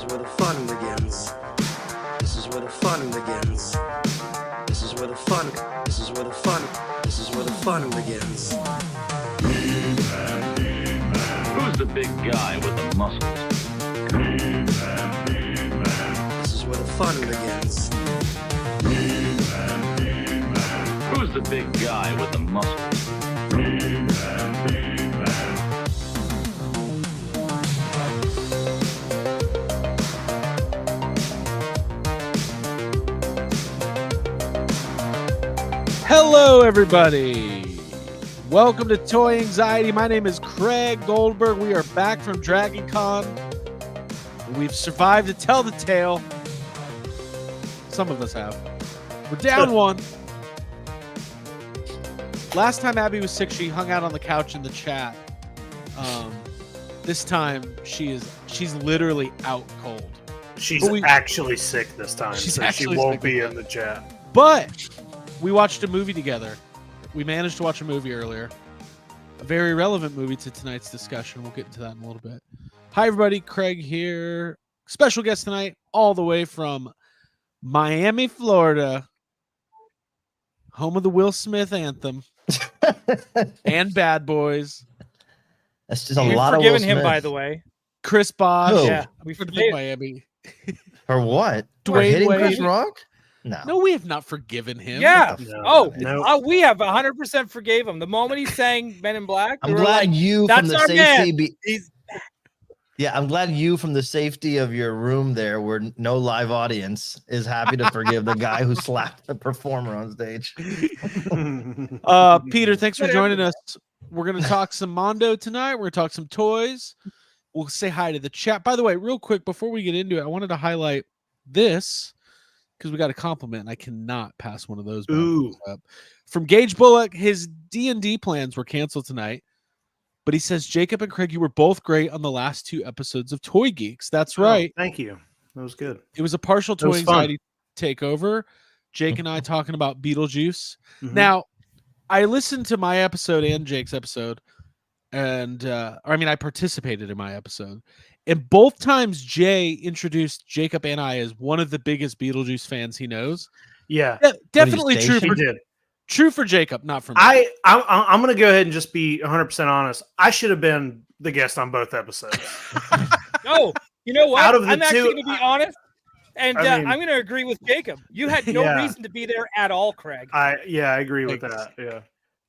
is where the fun begins. This is where the fun begins. This is where the fun. This is where the fun. This is where the fun begins. Who's the big guy with the muscles? This is where the fun begins. Who's the big guy with the muscles? Hello, everybody. Welcome to Toy Anxiety. My name is Craig Goldberg. We are back from Dragon Con. We've survived to tell the tale. Some of us have. We're down one. Last time Abby was sick, she hung out on the couch in the chat. This time she's literally out cold. She's actually sick this time, so she won't be in the chat. But we watched a movie together. We managed to watch a movie earlier. A very relevant movie to tonight's discussion. We'll get into that in a little bit. Hi, everybody. Craig here. Special guest tonight, all the way from Miami, Florida. Home of the Will Smith anthem. And Bad Boys. That's just a lot of Will Smith. Him, by the way. Chris Bosh. Who? Yeah, We forgive Miami. For what? For Dwayne hitting Wade. Chris Rock? No, we have not forgiven him. Yeah. No. We have 100% forgave him. The moment he sang Men in Black, I'm glad you from the safety. I'm glad you from the safety of your room there, where no live audience, is happy to forgive the guy who slapped the performer on stage. Peter, thanks for joining us. We're going to talk some Mondo tonight. We're going to talk some toys. We'll say hi to the chat. By the way, real quick, before we get into it, I wanted to highlight this because we got a compliment, and I cannot pass one of those up. From Gage Bullock. His D&D plans were canceled tonight, but he says, Jacob and Craig, you were both great on the last 2 episodes of Toy Geeks. That's right. Thank you. That was good. It was a partial Toy Anxiety takeover. Jake and I talking about Beetlejuice. Mhm. Now, I listened to my episode and Jake's episode, and I participated in my episode. And both times Jay introduced Jacob and I as one of the biggest Beetlejuice fans he knows. Yeah, Definitely true. he did. True for Jacob, not for me. I'm going to go ahead and just be 100% honest. I should have been the guest on both episodes. No, you know what? Out of the I'm actually two, going to be honest, and I mean- I'm going to agree with Jacob. You had no Yeah. reason to be there at all, Craig. I agree with that. Yeah.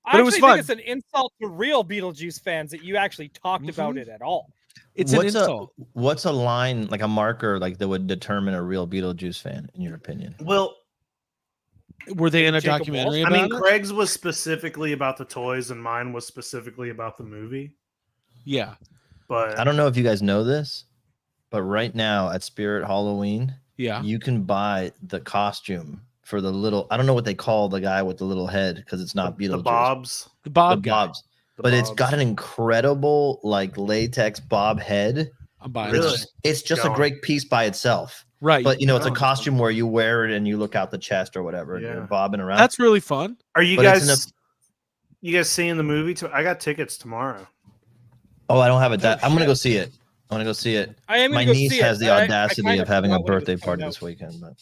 But it was fun. think it's an insult to real Beetlejuice fans that you actually talked about it at all. It's an insult. What's a line, like a marker, like that would determine a real Beetlejuice fan, in your opinion? Well, Were they in a Jacob documentary Walsh? I about mean, it? Craig's was specifically about the toys, and mine was specifically about the movie. Yeah. But I don't know if you guys know this, but right now at Spirit Halloween, Yeah. you can buy the costume for the little, I don't know what they call the guy with the little head, because it's not Beetlejuice. the Bobs. The Bob The guy. Bobs. But it's got an incredible like latex bob head. I'm buying Really? it. It's just a Going. great piece by itself. Right. But it's a going. costume where you wear it and you look out the chest or whatever, and Yeah. you're bobbing around. That's really fun. Are you But it's guys? You guys seeing the movie? I got tickets tomorrow. Oh, I don't have it. Oh, I'm gonna shit. go see it. I'm gonna go see it. I am My going to go niece see has it. the I audacity kind of having a forgot when it was birthday party coming this weekend. But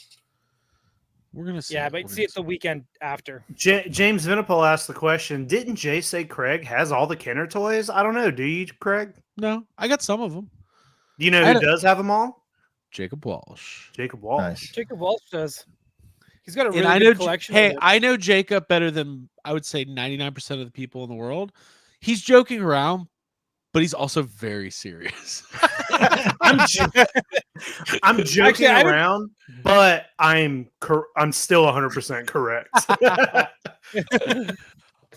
We're gonna see. Yeah, it. but We're see gonna it the weekend after. James Vinipal asked the question. Didn't Jay say Craig has all the Kenner toys? I don't know. Do you, Craig? No, I got some of them. Do you know I had who does have them all? Jacob Walsh. Jacob Walsh. nice. Jacob Walsh does. He's got a And really I know, good collection. hey, I know Jacob better than I would say 99% of the people in the world. He's joking around, but he's also very serious. I'm joking Actually, I don't- around, but I'm still 100% correct. it's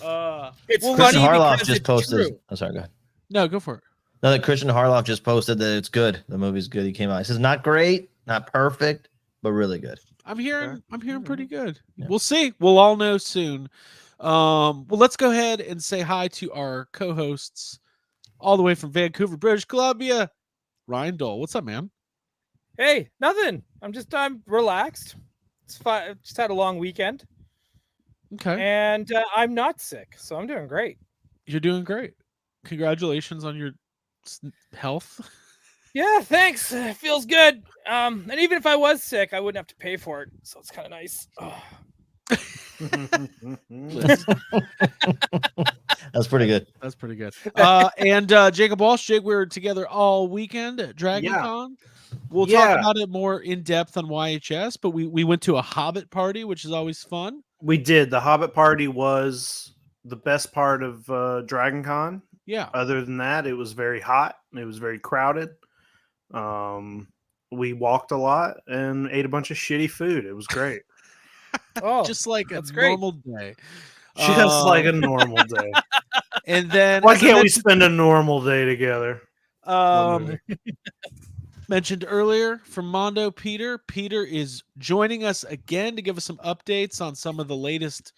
Well, Christian funny Harloff because just it's posted. true. Oh, sorry, go ahead. No, go for it. No, that Christian Harloff just posted that it's good. The movie's good. He came out. He says not great, not perfect, but really good. I'm hearing pretty good. Yeah. We'll see. We'll all know soon. Well, let's go ahead and say hi to our co-hosts all the way from Vancouver, British Columbia. Ryan Dole. What's up, man? Hey, nothing. I'm relaxed. It's fine. Just had a long weekend, Okay. and I'm not sick, so I'm doing great. You're doing great. Congratulations on your health. Yeah, thanks. It feels good. And even if I was sick, I wouldn't have to pay for it, so it's kind of nice. Oh. That's pretty good. That's pretty good. And Jacob Walsh, Jake, we were together all weekend at Dragon Con. We'll talk about it more in depth on YHS, but we went to a Hobbit party, which is always fun. We did. The Hobbit party was the best part of Dragon Con. Yeah. Other than that, it was very hot. It was very crowded. We walked a lot and ate a bunch of shitty food. It was great. Oh, Just like a that's great. normal day. Just like a normal day. And then Why can't we spend a normal day together? Mentioned earlier from Mondo Peter. Peter is joining us again to give us some updates on some of the latest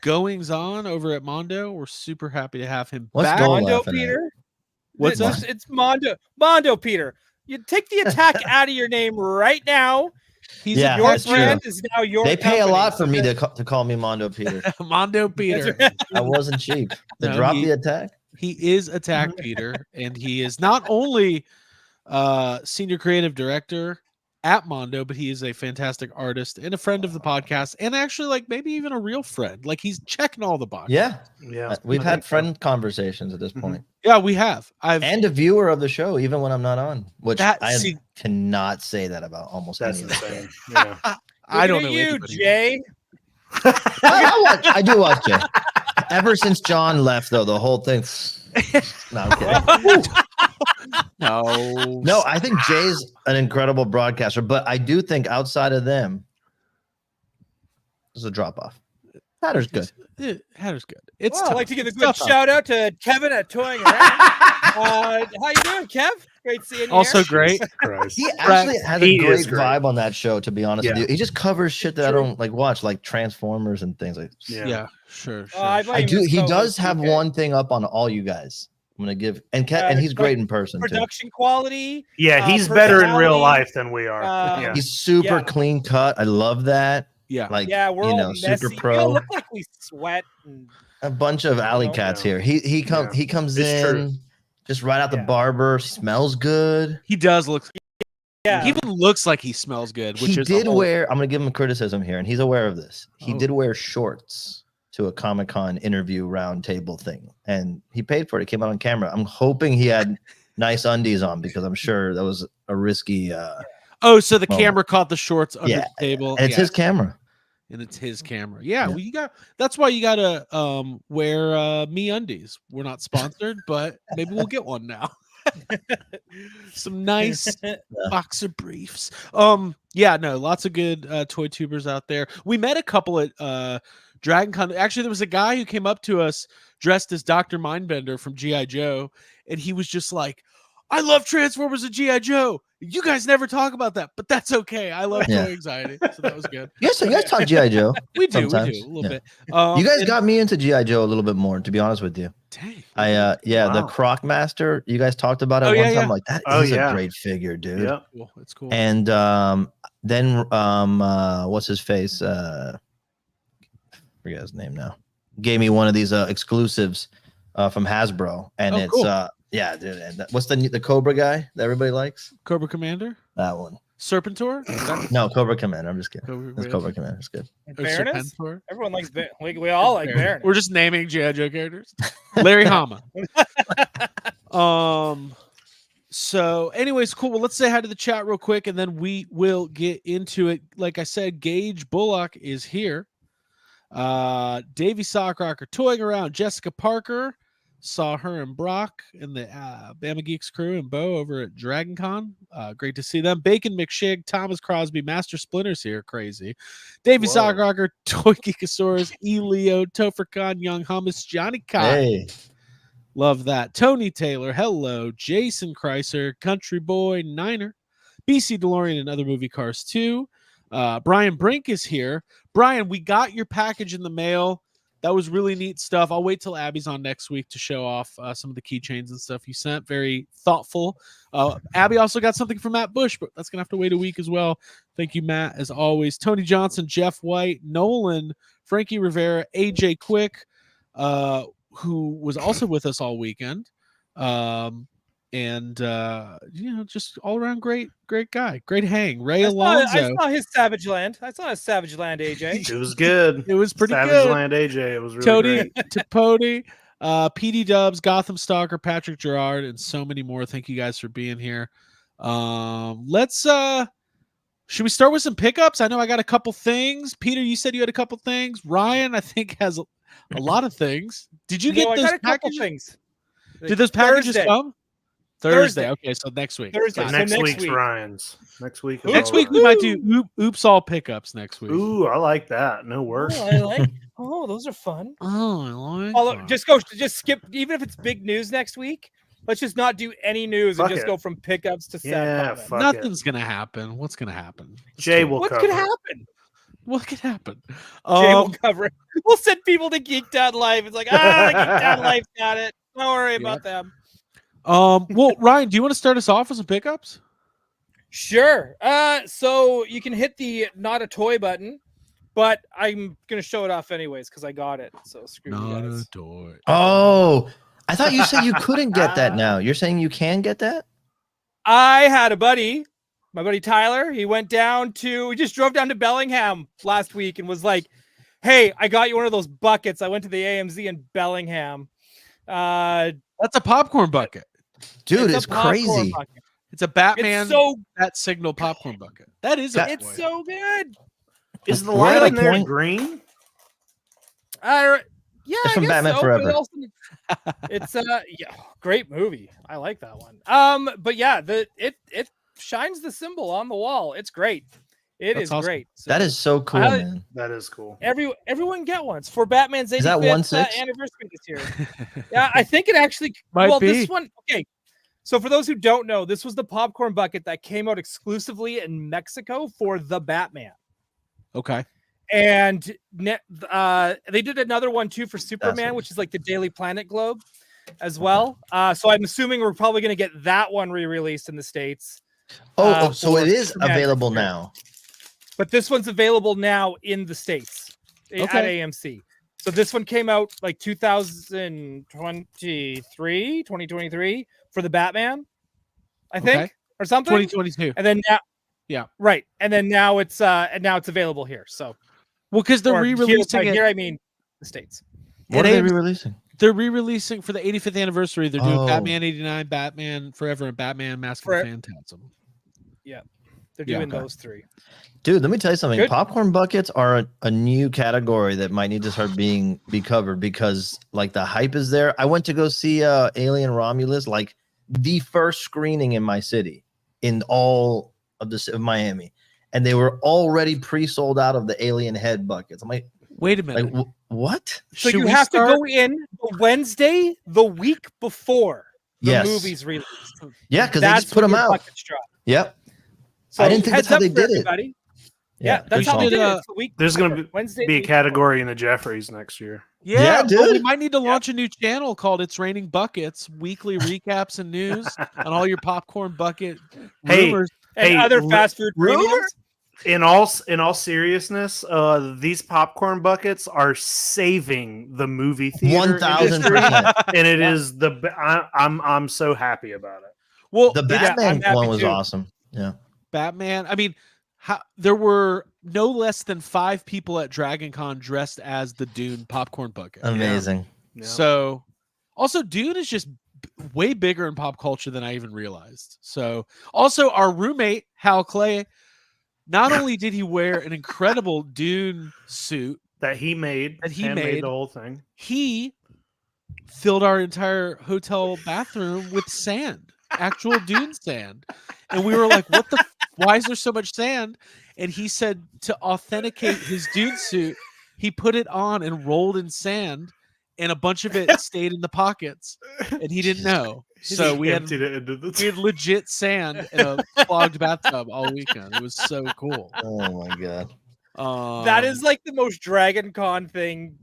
goings on over at Mondo. We're super happy to have him back. Mondo Peter? What's that? It's Mondo Peter. You take the attack out of your name right now. Your brand is now your They pay company. a lot for me to call me Mondo Peter. Mondo Peter. I wasn't cheap. Drop the attack. He is Attack Peter, and he is not only senior creative director at Mondo, but he is a fantastic artist and a friend of the podcast, and actually like maybe even a real friend. Like he's checking all the boxes. Yeah. We've had friend conversations at this point. Yeah, we have. And a viewer of the show, even when I'm not on, which I cannot say that about almost any of them. Yeah. I don't know you, Jay. I do watch Jay. Ever since John left, though, the whole thing. No, I'm kidding. No, I think Jay's an incredible broadcaster, but I do think outside of them, there's a drop off. Hatter's good. Hatter's good. It's I'd like to give a good shout out to Kevin at Toying Around. How you doing, Kev? Great seeing you. Also here. great. He actually has a great vibe on that show, to be honest with you. He just covers shit that I don't like watch, like Transformers and things like. Yeah, sure. I do. He does have one thing up on all you guys. I'm gonna give and he's great in person. Production quality. Yeah, he's better in real life than we are. He's super clean cut. I love that. Yeah, like we're all super messy. pro. We all look like we sweat. And, a bunch of alley cats here. He comes in just right out the barber. Smells good. He does look. Yeah, he even looks like he smells good. Which he is did wear. I'm gonna give him a criticism here, and he's aware of this. He did wear shorts to a Comic-Con interview round table thing, and he paid for it. It came out on camera. I'm hoping he had nice undies on because I'm sure that was a risky. So the camera caught the shorts under the table. And it's his camera. And it's his camera. Yeah, well, you got. That's why you gotta wear me undies. We're not sponsored, but maybe we'll get one now. Some nice boxer briefs. Lots of good toy tubers out there. We met a couple at Dragon Con. Actually, there was a guy who came up to us dressed as Dr. Mindbender from G.I. Joe, and he was just like, I love Transformers and G.I. Joe. You guys never talk about that, but that's okay. I love toy anxiety, so that was good. So you guys talk G.I. Joe. We do a little bit. You guys got me into G.I. Joe a little bit more, to be honest with you. Dang. The Croc Master. You guys talked about it one time. I'm like, that is a great figure, dude. Yeah, cool. It's cool. And then what's his face? I forget his name now. Gave me one of these exclusives from Hasbro, and it's cool. Yeah, dude. And what's the Cobra guy that everybody likes? Cobra Commander? That one. Serpentor? No, Cobra Commander. I'm just kidding. Cobra Commander. It's good. Serpentor? Everyone likes we all like Baroness. We're just naming G.I. Joe characters. Larry Hama. So anyways, cool. Well, let's say hi to the chat real quick, and then we will get into it. Like I said, Gage Bullock is here. Davey Sockrocker toying around. Jessica Parker. Saw her and Brock and the Bama Geeks crew and Bo over at Dragon Con. Great to see them. Bacon McShig, Thomas Crosby, Master Splinter's here. Crazy. Davey Sockrocker, Toy Geekosaurus, Elio, Topher Khan, Young Hummus, Johnny Cox. Hey. Love that. Tony Taylor, hello. Jason Chrysler, Country Boy, Niner, BC DeLorean and Other Movie Cars 2. Brian Brink is here. Brian, we got your package in the mail. That was really neat stuff. I'll wait till Abby's on next week to show off some of the keychains and stuff you sent. Very thoughtful. Abby also got something from Matt Bush, but that's going to have to wait a week as well. Thank you, Matt, as always. Tony Johnson, Jeff White, Nolan, Frankie Rivera, AJ Quick, who was also with us all weekend. and just all around great guy, great hang. Ray I Alonso. saw his Savage Land. I saw his Savage Land, AJ. It was good. It was pretty Savage good. Land AJ. It was really Tony great. Tapodi, PD Dubs, Gotham Stalker, Patrick Gerard, and so many more. Thank you guys for being here. Should we start with some pickups? I know I got a couple things. Peter, you said you had a couple things. Ryan, I think, has a lot of things. Did you get I those got a couple packages? things. Did those packages Thursday. come? Thursday. Okay, so next week. Thursday. Got So it. Next next week's week. Ryan's. Next week. Is Next all week we Ryan's. might do oops all pickups next week. Ooh, I like that. No worse. Oh, I like. Oh, those are fun. Oh, I like Although, that. just skip. Even if it's big news next week, let's just not do any news and Fuck just it. go from pickups to sad Yeah, comments. fuck Nothing's gonna happen. What's gonna happen? Jay will What cover could it. happen? What could happen? Jay will cover it. We'll send people to Geeked Out Live. It's like, the Geeked Out Live got it. Don't worry about them. Well, Ryan, do you want to start us off with some pickups? Sure. So you can hit the not a toy button, but I'm gonna show it off anyways because I got it. So screw you Not guys. a toy. Oh, I thought you said you couldn't get that now. You're saying you can get that? I had a buddy, my buddy Tyler. We just drove down to Bellingham last week and was like, "Hey, I got you one of those buckets. I went to the AMZ in Bellingham. That's a popcorn bucket. Dude, a it's popcorn crazy. bucket. It's a Batman It's Bat Signal popcorn bucket. That is a It's toy. so good. Is the We're at light a in there point- green? Yeah, It's I from guess Batman so, but Forever. it's great movie. I like that one. But yeah, it shines the symbol on the wall. It's great. That's Is awesome. great. So That is so cool, I- man. That is cool. everyone get one. It's for Batman's 85th Is that 1/6? anniversary this year. Yeah, I think it actually Might be. this one. Okay, so for those who don't know, this was the popcorn bucket that came out exclusively in Mexico for the Batman. Okay. And they did another one too for Superman, Fascinating. which is like the Daily Planet Globe as well. So I'm assuming we're probably going to get that one re-released in the States. So for it is Superman available next year. now. But this one's available now in the States at Okay. AMC. So this one came out like 2023 for the Batman, I think, Okay. or something. 2022. And then now, Yeah. right. And then now it's available here. So Well, because they're or re-releasing here, it. here, I mean the States. What It are they is- re-releasing? They're re-releasing for the 85th anniversary. They're doing Oh. Batman 89, Batman Forever, and Batman Mask of the Phantasm. They're Yeah, doing okay. those three. Dude, let me tell you something. Good. Popcorn buckets are a new category that might need to start be covered because like the hype is there. I went to go see Alien Romulus, like the first screening in my city in all of Miami, and they were already pre-sold out of the alien head buckets. I'm like Wait a minute. what? So Should you we have to start- go in the Wednesday, the week before the Yes. movie's released. Yeah, because they That's just put when them your out. buckets drop. Yep. So I didn't think that's heads how up they for did it. everybody. Yeah, good that's how call. they did call. it. It's the week There's going before. to Wednesday be a week before. category in the Jeffries next year. Yeah, dude. well, we might need to launch a new channel called It's Raining Buckets, weekly recaps and news on all your popcorn bucket Hey, rumors. And Hey, other fast food rumor? premiums. In all seriousness, these popcorn buckets are saving the movie theater 1000%. and it is I'm so happy about it. Well, The I'm Batman happy one was too. awesome. Yeah. Batman. I mean, there were no less than 5 people at Dragon Con dressed as the Dune popcorn bucket. Amazing. Yeah. So, also Dune is just way bigger in pop culture than I even realized. So, also our roommate Hal Clay, not only did he wear an incredible Dune suit, that he made made. the whole thing. he filled our entire hotel bathroom with sand, actual Dune sand. And we were like, what the why is there so much sand? And he said to authenticate his Dune suit, he put it on and rolled in sand, and a bunch of it stayed in the pockets, and he didn't know. So we had emptied it into the legit sand in a clogged bathtub all weekend. It was so cool. Oh my god. That is like the most Dragon Con thing.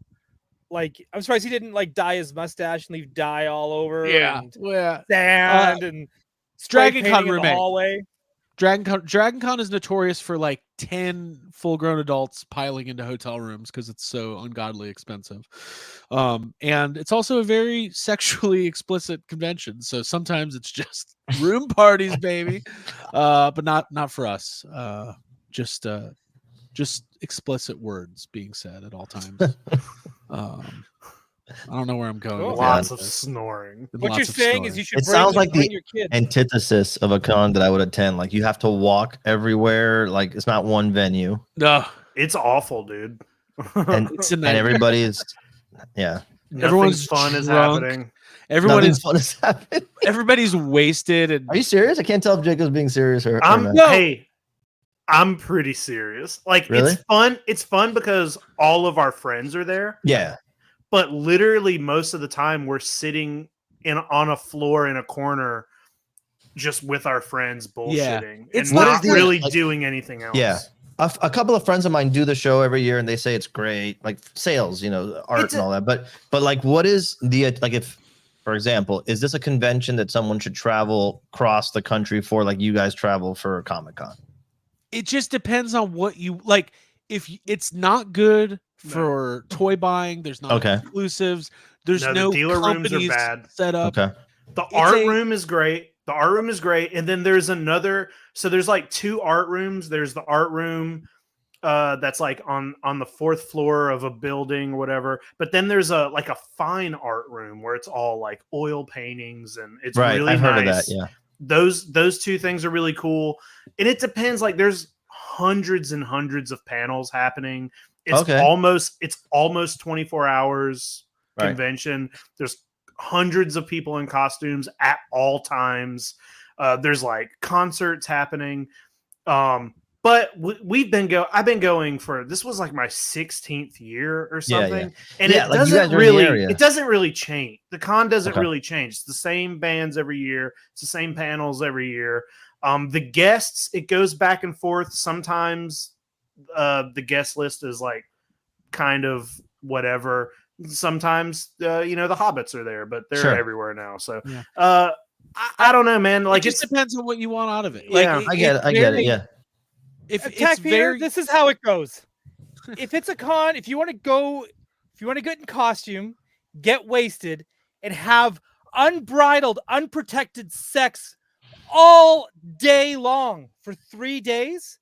Like, I'm surprised he didn't like dye his mustache and leave dye all over. yeah, and yeah. sand and spray Dragon Con painting in the roommate. hallway. Dragon Con is notorious for like 10 full-grown adults piling into hotel rooms because it's so ungodly expensive. And it's also a very sexually explicit convention. So sometimes it's just room parties, baby. But not for us. Just explicit words being said at all times. I don't know where I'm going. Cool. with Lots that, of but- snoring. What lots you're of saying is snoring. you should It bring, sounds like bring the your kids. antithesis of a con that I would attend. Like you have to walk everywhere. Like it's not one venue, No, It's awful, dude. and it's a and nightmare. everybody's yeah. Nothing everyone's fun is drunk. happening. Everyone Nothing is fun is happening. everybody's wasted and Are you serious? I can't tell if Jacob's being serious or I'm not. No. Hey, I'm pretty serious. Like Really? it's fun. It's fun because all of our friends are there. Yeah. But literally most of the time we're sitting on a floor in a corner just with our friends Yeah. bullshitting It's and not not good. really Like- doing anything else. Yeah. A couple of friends of mine do the show every year and they say it's great, like sales, art It's and all that. But like, what is the like if, for example, is this a convention that someone should travel across the country for, like you guys travel for Comic-Con? it just depends on what you like. If it's not good for toy buying, there's not Okay. exclusives. There's No, no the dealer rooms are companies bad. set up. Okay. The It's art a- room is great. The art room is great. And then there's another. So there's like two art rooms. There's the art room that's like on the fourth floor of a building or whatever. But then there's a fine art room where it's all like oil paintings and it's Right. really I've nice. heard of that. Yeah. Those two things are really cool. And it depends. Like there's hundreds and hundreds of panels happening. It's Okay. almost 24 hours Right. convention. There's hundreds of people in costumes at all times. There's like concerts happening. But I've been going for, this was like my 16th year or Yeah, yeah. something. And Yeah, it like you guys doesn't are in the really, area. it doesn't really change. The con doesn't Okay. really change. It's the same bands every year. It's the same panels every year. The guests, it goes back and forth. Sometimes the guest list is like kind of whatever. Sometimes the hobbits are there, but they're Sure. everywhere now. So Yeah. I don't know, man. Like it just it's depends on what you want out of it. Yeah, Like I get it. I get it. very- Yeah. If Attack it's Peter, very this is how it goes. If it's a con, if you want to get in costume, get wasted, and have unbridled, unprotected sex all day long for 3 days,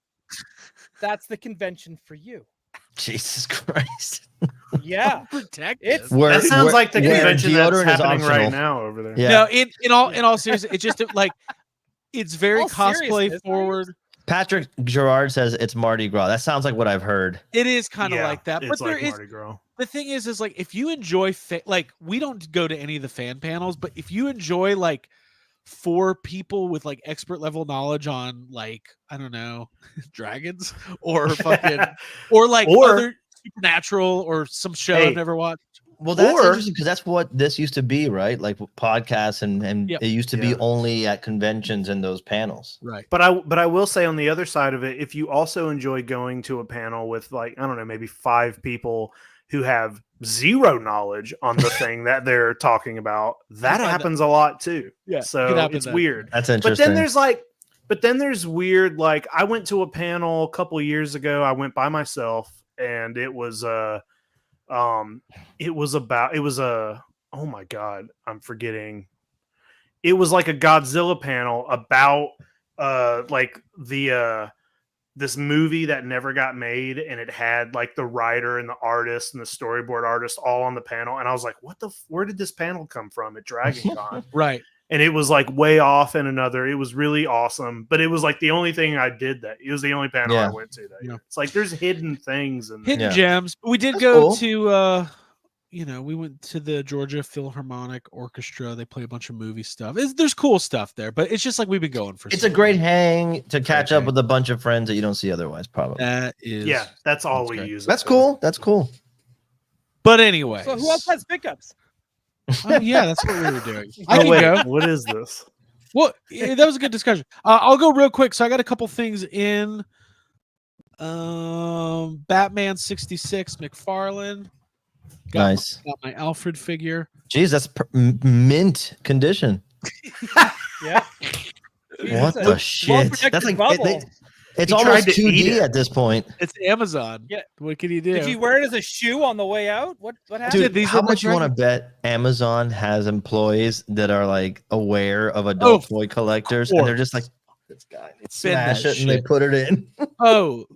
that's the convention for you. Jesus Christ. Yeah. protected. It's- Where, that sounds like the where convention that's deodorant is happening right optional. now over there. Yeah. No, in all seriousness, it's just like it's very All cosplay seriousness, forward. Patrick Gerard says it's Mardi Gras. That sounds like what I've heard. It is kind of Yeah, like that, but it's there like is Mardi Gras. the thing is like if you enjoy like we don't go to any of the fan panels, but if you enjoy like 4 people with like expert level knowledge on like I don't know dragons or fucking or like Or- other supernatural or some show Hey, I've never watched. Well, that's Or- interesting because that's what this used to be, right? Like podcasts and Yep. it used to be Yeah. only at conventions and those panels. Right. But I will say on the other side of it, if you also enjoy going to a panel with like, I don't know, maybe 5 people who have zero knowledge on the thing that they're talking about, that find that- happens a lot too. Yeah, it So could happen it's then. weird. That's But interesting. then there's weird, like I went to a panel a couple years ago. I went by myself and it was oh my God, I'm forgetting. It was like a Godzilla panel about like the this movie that never got made, and it had like the writer and the artist and the storyboard artist all on the panel, and I was like, where did this panel come from at Dragon Con? Right. And it was like way off in another. It was really awesome, but it was like the only thing I did that. It was the only panel I Yeah. went to that Yeah. year. It's like there's hidden things and Hidden Yeah. gems. We did That's go cool. to we went to the Georgia Philharmonic Orchestra. They play a bunch of movie stuff. There's cool stuff there, but it's just like we've been going for It's so a great long. hang to catch Great up hang. with a bunch of friends that you don't see otherwise, probably. That is yeah, that's all That's we great. use. it That's for. cool. That's cool. But anyway. So who else has pickups? Yeah, that's what we were doing. I Oh can wait, go. what is this? Well, that was a good discussion. I'll go real quick. So I got a couple things in. Batman 66 McFarlane. Nice. Got my Alfred figure. Jeez, that's mint condition. Yeah. What the shit? That's like it's He almost tried to eat 2D it. at this point. It's Amazon. Yeah. What can you do? Did you wear it as a shoe on the way out? What happened? Dude, these how are the much you want to trend- bet Amazon has employees that are like aware of adult toy collectors, and they're just like, this guy, they Spin smash that it and they shit. put it in. Oh,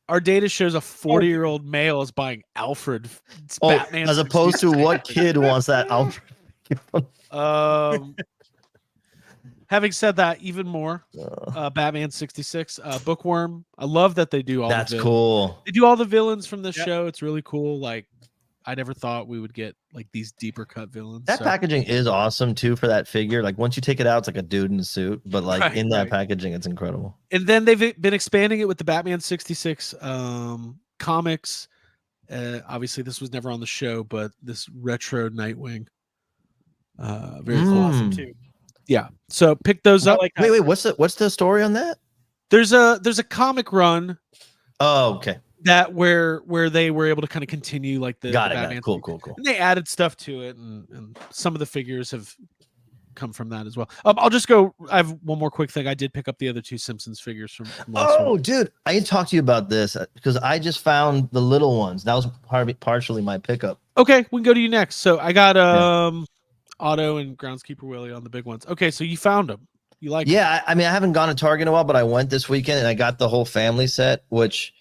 our data shows a 40-year-old male is buying Alfred. Batman as opposed to 66. what kid wants that Alfred? Having said that, even more, Batman 66, Bookworm. I love that they do all. That's the cool. They do all the villains from this show. It's really cool. Like, I never thought we would get like these deeper cut villains. That packaging is awesome too for that figure. Like once you take it out, it's like a dude in a suit, but like in that packaging, it's incredible. And then they've been expanding it with the Batman 66 comics. Obviously, this was never on the show, but this retro Nightwing. Very cool. Awesome too. Yeah. So pick those up. Like wait, what's the story on that? There's a comic run. Oh, okay. That where they were able to kind of continue like the Got it. Batman. Cool. And they added stuff to it, and some of the figures have come from that as well. I'll just go. I have one more quick thing. I did pick up the other 2 Simpsons figures from last week. Dude, I didn't talk to you about this because I just found the little ones. That was partially my pickup. Okay, we can go to you next. So I got Otto and Groundskeeper Willie on the big ones. Okay, so you found them. You like? Yeah, I mean, I haven't gone to Target in a while, but I went this weekend and I got the whole family set, which,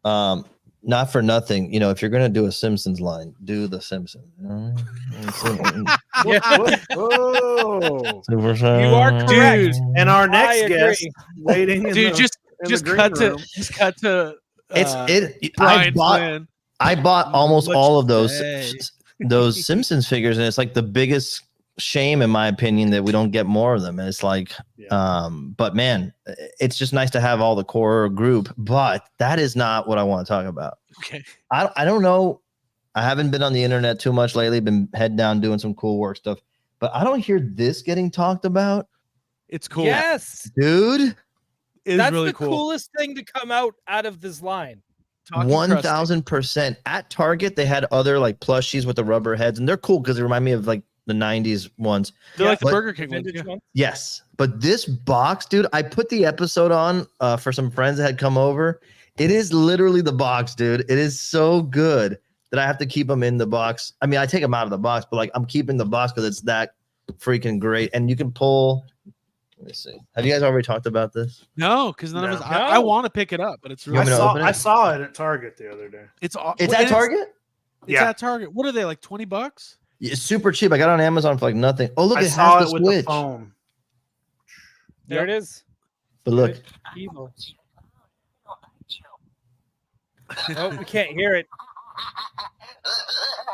not for nothing. You know, if you're gonna do a Simpsons line, do the Simpsons. Whoa. You are correct. And our I next agree. guest waiting. In Dude, the, just green cut room. to. I bought almost What all you of those say? those Simpsons figures, and it's like the biggest shame, in my opinion, that we don't get more of them. And it's like, but man, it's just nice to have all the core group. But that is not what I want to talk about. Okay. I don't know. I haven't been on the internet too much lately. Been head down doing some cool work stuff, but I don't hear this getting talked about. It's cool. Yes, Dude. It's that's really the cool. coolest thing to come out of this line. 1000%. At Target, they had other like plushies with the rubber heads, and they're cool because they remind me of like the 90s ones. They're like the But- Burger King ones. Vintage Yeah. one. Yes, but this box, dude, I put the episode on for some friends that had come over. It is literally the box, dude. It is so good that I have to keep them in the box. I mean, I take them out of the box, but like I'm keeping the box because it's that freaking great. And you can pull. Let me see. Have you guys already talked about this? No, because none of No. us. I want to pick it up, but it's You really. want me to open it? I saw it at Target the other day. It's It's at Target. It's Yeah. at Target. What are they like? $20? Yeah, it's super cheap. I got it on Amazon for like nothing. Oh, look, I it saw has it the with the Switch. phone. There it is. But look, Evil. Oh, we can't hear it.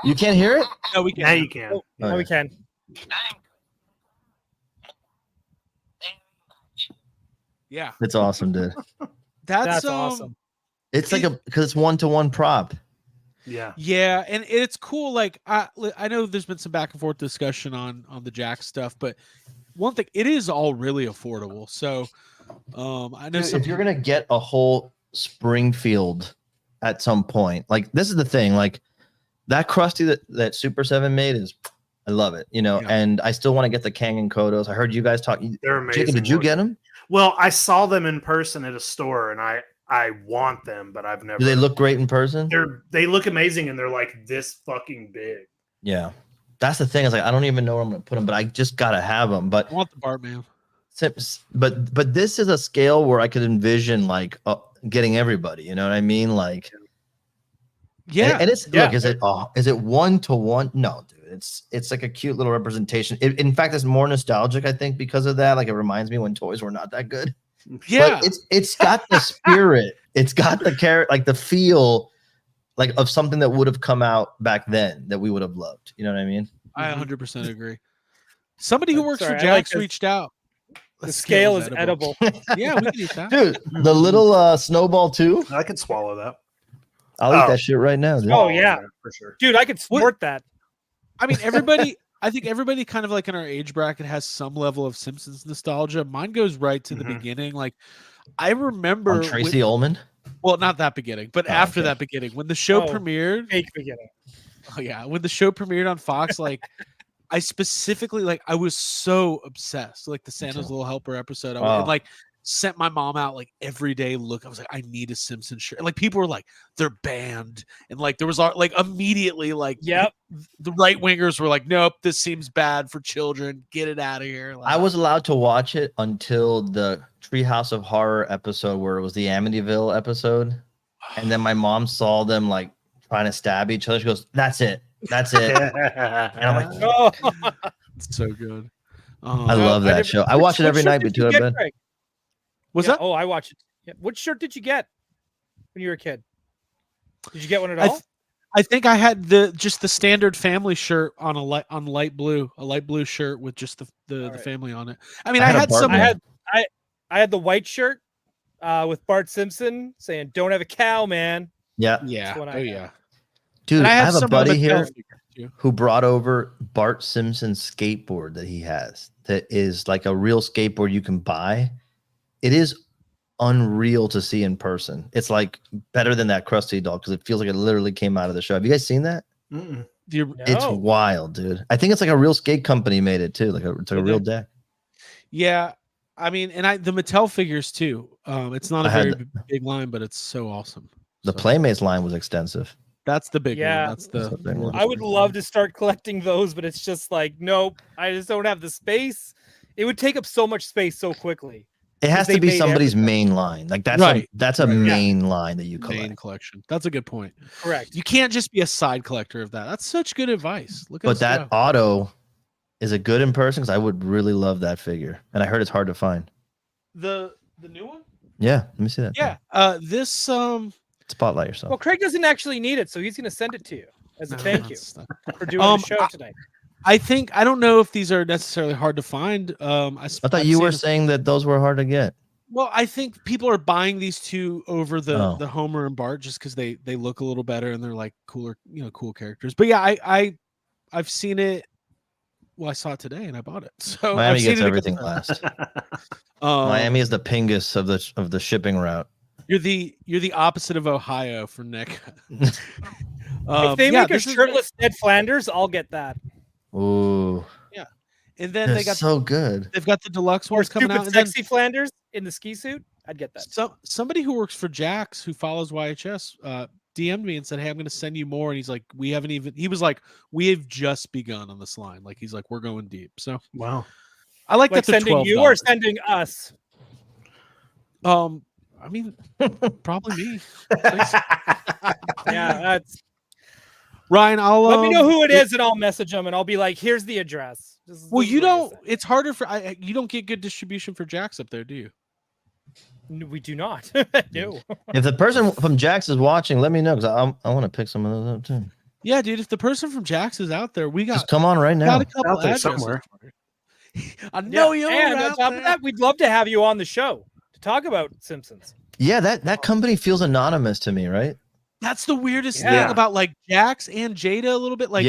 you can't hear it. No, we Now can't. you can. Oh, now we can. Yeah, It's awesome, dude. That's awesome. It's like because it's 1-to-1 prop. Yeah. yeah, and it's cool. Like I know there's been some back and forth discussion on the Jack stuff, but one thing, it is all really affordable. So I know Dude, some if you're gonna get a whole Springfield at some point, like this is the thing, like that Krusty that Super 7 made is, I love it, you know, Yeah. and I still want to get the Kangen Kodos. I heard you guys talk. They're amazing. Jacob, did you get them? Well, I saw them in person at a store, and I want them, but I've never. Do they look great in person? They look amazing, and they're like this fucking big. Yeah, that's the thing. Is like I don't even know where I'm gonna put them, but I just gotta have them. But I want the Bartman. but this is a scale where I could envision like getting everybody. You know what I mean? Like Yeah, and it's Yeah. look, is it 1-to-1? No, dude. It's like a cute little representation. In fact, it's more nostalgic, I think, because of that. Like it reminds me when toys were not that good. yeah. But it's got the spirit. It's got the character, like the feel, like of something that would have come out back then that we would have loved. You know what I mean? I 100% agree. Somebody who works Sorry, for I like Jax this. reached out. The scale is edible. Yeah, we can eat that. Dude, the little snowball too. I could swallow that. I'll eat Oh. that shit right now, dude. Oh, yeah. for sure. Dude, I could sport that. I mean, everybody. I think everybody kind of like in our age bracket has some level of Simpsons nostalgia. Mine goes right to the Mhm. beginning. Like I remember On Tracy Ullman. well, not that beginning, but Oh, after okay. that beginning, when the show Oh. premiered. Fake beginning. Oh yeah, when the show premiered on Fox, like I specifically like I was so obsessed, like the Santa's Little Helper episode. I Oh. like sent my mom out like every day. Look, I was like, I need a Simpsons shirt. Like people were like, they're banned, and like there was like immediately like Yep. the right wingers were like, nope, this seems bad for children. Get it out of here. Like, I was allowed to watch it until the Treehouse of Horror episode where it was the Amityville episode. And then my mom saw them like trying to stab each other. She goes, that's it. That's it. And I'm like, Oh, it's so good. I love that show. I watch it every night between bed. What's that? Oh, I watch it. Yeah. What shirt did you get when you were a kid? Did you get one at all? I think I had just the standard family shirt on light blue shirt with just the family on it. I mean, I had some. I had the white shirt with Bart Simpson saying "Don't have a cow, man." Yeah. Yeah. Oh yeah. Dude, I have a buddy here too. who brought over Bart Simpson's skateboard that he has. That is like a real skateboard you can buy. It is unreal to see in person. It's like better than that Krusty doll because it feels like it literally came out of the show. Have you guys seen that? Mm-mm. It's wild, dude. I think it's like a real skate company made it too. It's like a real deck. Yeah, I mean, and the Mattel figures too. It's not a very big line, but it's so awesome. The Playmates line was extensive. That's the big one. That's the big one. I would love to start collecting those, but it's just like, nope, I just don't have the space. It would take up so much space so quickly. It has to be somebody's main line. Like that's right. That's a main line that you collect. Main collection. That's a good point. Correct. You can't just be a side collector of that. That's such good advice. Look at but that Otto is a good in person because I would really love that figure, and I heard it's hard to find. The new one. Yeah, let me see that. Yeah. This spotlight yourself. Well, Craig doesn't actually need it, so he's going to send it to you as a thank you for doing the show tonight. I don't know if these are necessarily hard to find. I thought you were saying that those were hard to get. Well, I think people are buying these two over the Homer and Bart just because they look a little better and they're like cooler, cool characters. But yeah, I've seen it. Well, I saw it today and I bought it. So Miami gets everything last. Miami is the Pingus of the shipping route. You're the opposite of Ohio for Nick. If they make a shirtless Ned Flanders, I'll get that. Ooh. Yeah. And then they got so good. They've got the deluxe ones coming out. Sexy Flanders in the ski suit. I'd get that. Somebody who works for Jax who follows YHS DM'd me and said, "Hey, I'm going to send you more." And he's like, he was like, "We have just begun on this line." Like he's like, "We're going deep." So wow. I like that they're sending $12. you or sending us. I mean, probably me. Yeah, that's Ryan. I'll let me know who it is, and I'll message them, and I'll be like, "Here's the address." Well, you don't. It's harder for you don't get good distribution for Jax up there, do you? No, we do not. No. If the person from Jax is watching, let me know because I want to pick some of those up too. Yeah, dude. If the person from Jax is out there, we got. Just come on right now. Got a couple out there addresses somewhere. I know you're. And on top of that, we'd love to have you on the show to talk about Simpsons. Yeah, that company feels anonymous to me, right? That's the weirdest thing about like Jax and Jada a little bit. Like,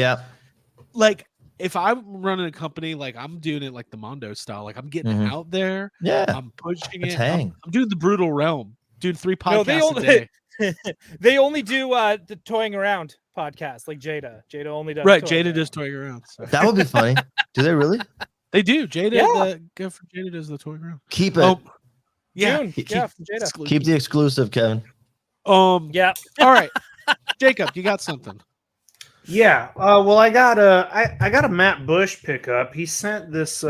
like if I'm running a company, like I'm doing it like the Mondo style, like I'm getting out there. Yeah, I'm pushing it. I'm doing the brutal realm, doing 3 podcasts a day. They only do the toying around podcast, like Jada. Jada only does Jada does toying around. So. That would be funny. Do they really? They do. Jada, Jada does the toying around. Keep it. Yeah, Jada. Keep the exclusive, Kevin. Yeah. All right, Jacob, you got something. Yeah. Well, I got a Matt Bush pickup. He sent this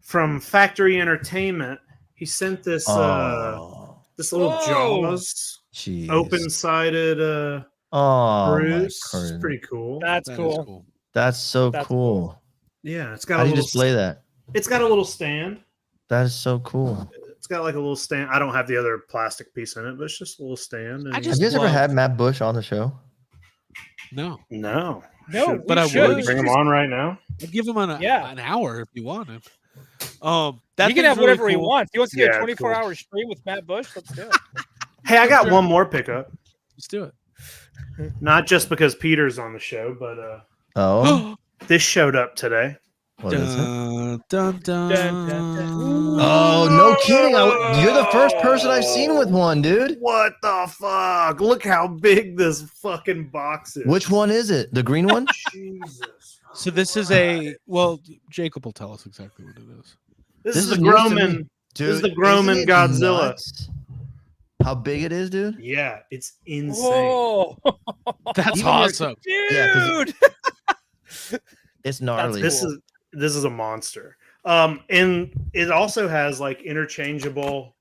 from Factory Entertainment. He sent this this little Jaws open-sided Bruce. It's pretty cool. That's cool. That's so cool. Yeah, it's got. How do you display that? It's got a little stand. That is so cool. It's got like a little stand. I don't have the other plastic piece in it, but it's just a little stand. And have you guys ever had Matt Bush on the show? No. But I would bring him on right now. I'd give him an hour if you want him. He can have whatever he wants. He wants to get a 24-hour stream with Matt Bush. Let's do it. Hey, I got one more pickup. Let's do it. Not just because Peter's on the show, but this showed up today. What is it? Dun, dun, dun. Oh, no kidding. You're the first person I've seen with one, dude. What the fuck? Look how big this fucking box is. Which one is it? The green one? Jesus. So this is Jacob will tell us exactly what it is. This is the news to me. Groman. Dude, This is the Groman isn't it Godzilla. nuts how big it is, dude? Yeah, it's insane. Whoa, That's Even your- awesome. Yeah, 'cause dude. it's gnarly. This is a monster. And it also has like interchangeable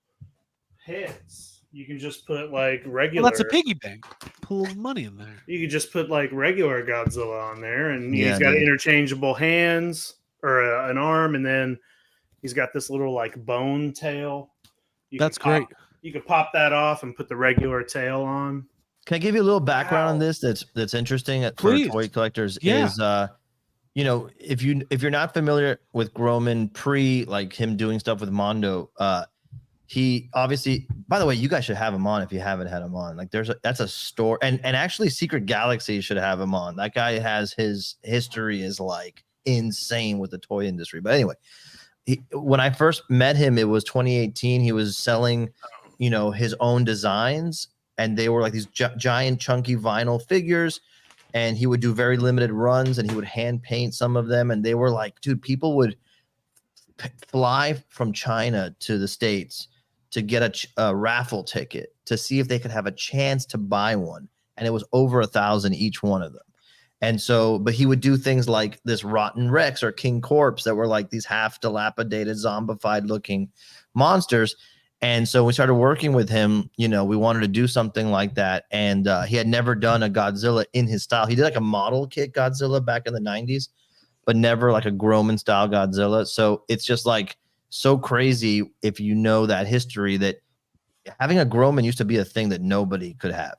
heads. You can just put like regular. Well, that's a piggy bank. Put a little money in there. You could just put like regular Godzilla on there, and Yeah, he's got dude. interchangeable hands or an arm, and then he's got this little like bone tail. That's great. You could pop that off and put the regular tail on. Can I give you a little background on Wow. this that's interesting for Please. toy collectors? Yeah. Is if you're not familiar with Groman pre like him doing stuff with Mondo, he obviously, by the way, you guys should have him on if you haven't had him on. Like that's a store, and actually Secret Galaxy should have him on. That guy has his history is like insane with the toy industry. But anyway, when I first met him, it was 2018. He was selling, his own designs, and they were like these giant chunky vinyl figures, and he would do very limited runs, and he would hand paint some of them, and they were like, dude, people would fly from China to the States to get a raffle ticket to see if they could have a chance to buy one, and it was over 1,000 each one of them. And so, but he would do things like this Rotten Rex or King Corpse that were like these half dilapidated, zombified looking monsters. And so we started working with him, we wanted to do something like that. And he had never done a Godzilla in his style. He did like a model kit Godzilla back in the 90s, but never like a Groman style Godzilla. So it's just like so crazy if you know that history, that having a Groman used to be a thing that nobody could have,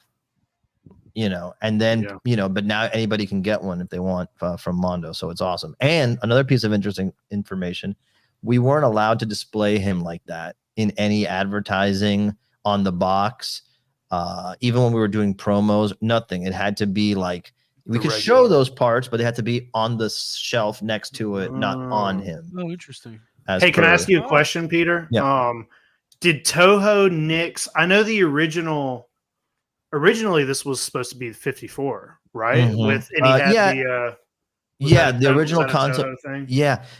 and then, but now anybody can get one if they want from Mondo. So it's awesome. And another piece of interesting information, we weren't allowed to display him like that in any advertising on the box. Even when we were doing promos, nothing. It had to be like, we could show those parts, but they had to be on the shelf next to it, not on him. Oh, interesting. Hey, can I ask you a question, Peter? Yeah. Did Toho nix? I know the originally this was supposed to be 54, right? Mhm. With and he had yeah. the The original was that a concept Toho thing?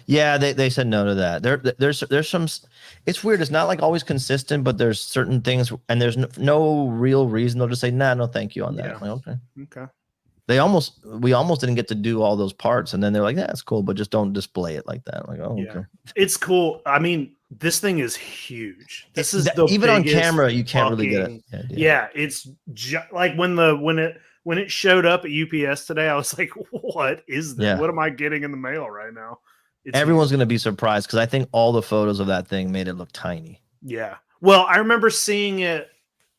Yeah, they said no to that. There's some, it's weird, it's not like always consistent, but there's certain things, and there's no real reason. They'll just say no thank you on that. Yeah. I'm like, okay. Okay. We almost didn't get to do all those parts, and then they're like, yeah, that's cool, but just don't display it like that. I'm like, oh, Yeah. okay. It's cool. I mean, this thing is huge. This is Even on biggest camera, you can't really get fucking- it. Yeah, it's like when it showed up at UPS today, I was like, "What is this? Yeah. What am I getting in the mail right now?" It's Everyone's gonna be surprised because I think all the photos of that thing made it look tiny. Yeah. Well, I remember seeing it.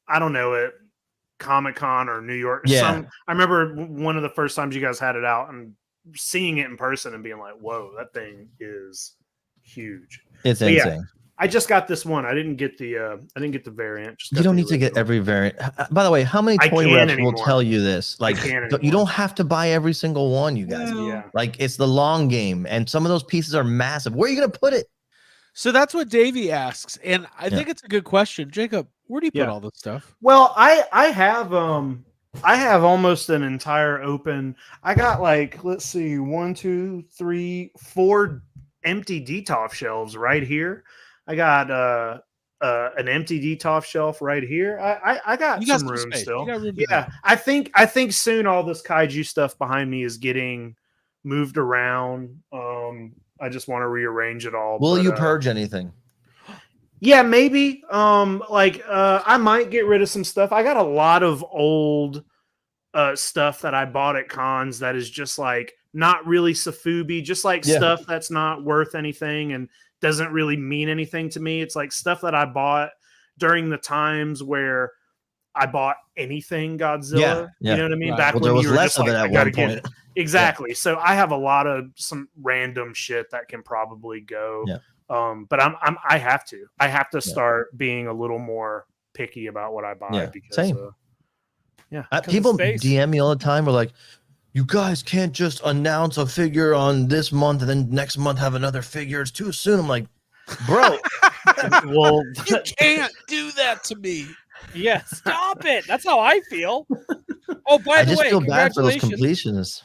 I don't know at Comic-Con or New York. Yeah. I remember one of the first times you guys had it out and seeing it in person and being like, "Whoa, that thing is huge." It's But yeah, insane. I just got this one. I didn't get the variant. Just You got don't the need to get original. every variant. By the way, how many I toy can't reps anymore. will tell you this? Like, can't you anymore. don't have to buy every single one, you guys. Yeah. Like, it's the long game, and some of those pieces are massive. Where are you gonna put it? So that's what Davey asks, and I think it's a good question. Jacob, where do you put Yeah. all this stuff? Well, I have almost an entire open. I got like, let's see, 1, 2, 3, 4 empty DTOF shelves right here. I got an empty DTOF shelf right here. I got You got some some room space. still. You got room to Yeah, I think soon all this kaiju stuff behind me is getting moved around. I just want to rearrange it all. Will but, you purge anything? Yeah, maybe. I might get rid of some stuff. I got a lot of old stuff that I bought at cons that is just like not really Safubi, just like stuff that's not worth anything and doesn't really mean anything to me. It's like stuff that I bought during the times where I bought anything Godzilla. Yeah. You know what I mean? Right. Back Well, when there was you were less just of like, it I at gotta one get point. exactly. So I have a lot of some random shit that can probably go. Yeah. But I have to start being a little more picky about what I buy Yeah, because same. of People space. DM me all the time. We're like, you guys can't just announce a figure on this month and then next month have another figure. It's too soon. I'm like, bro, Well, You can't do that to me. Yeah, stop it. That's how I feel. Oh, by I the just way, feel bad for those congratulations. completionists.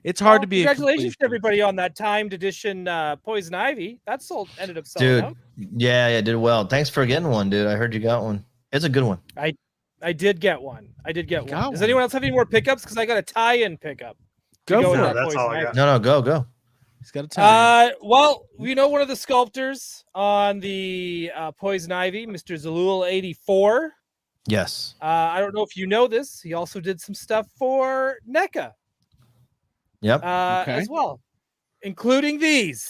It's hard Well, to be. congratulations to everybody on that timed edition Poison Ivy. That ended up selling Dude, out. yeah, did well. Thanks for getting one, dude. I heard you got one. It's a good one. I did get one. I did get You one. got Does one. anyone else have any more pickups? Because I got a tie-in pickup. to Go with for no, it. that that's all Poison I got. Ivy. No, go. He's got a time. Well, we know one of the sculptors on the Poison Ivy, Mr. Zalul84. Yes. I don't know if you know this. He also did some stuff for NECA Yep. Okay. as well, including these.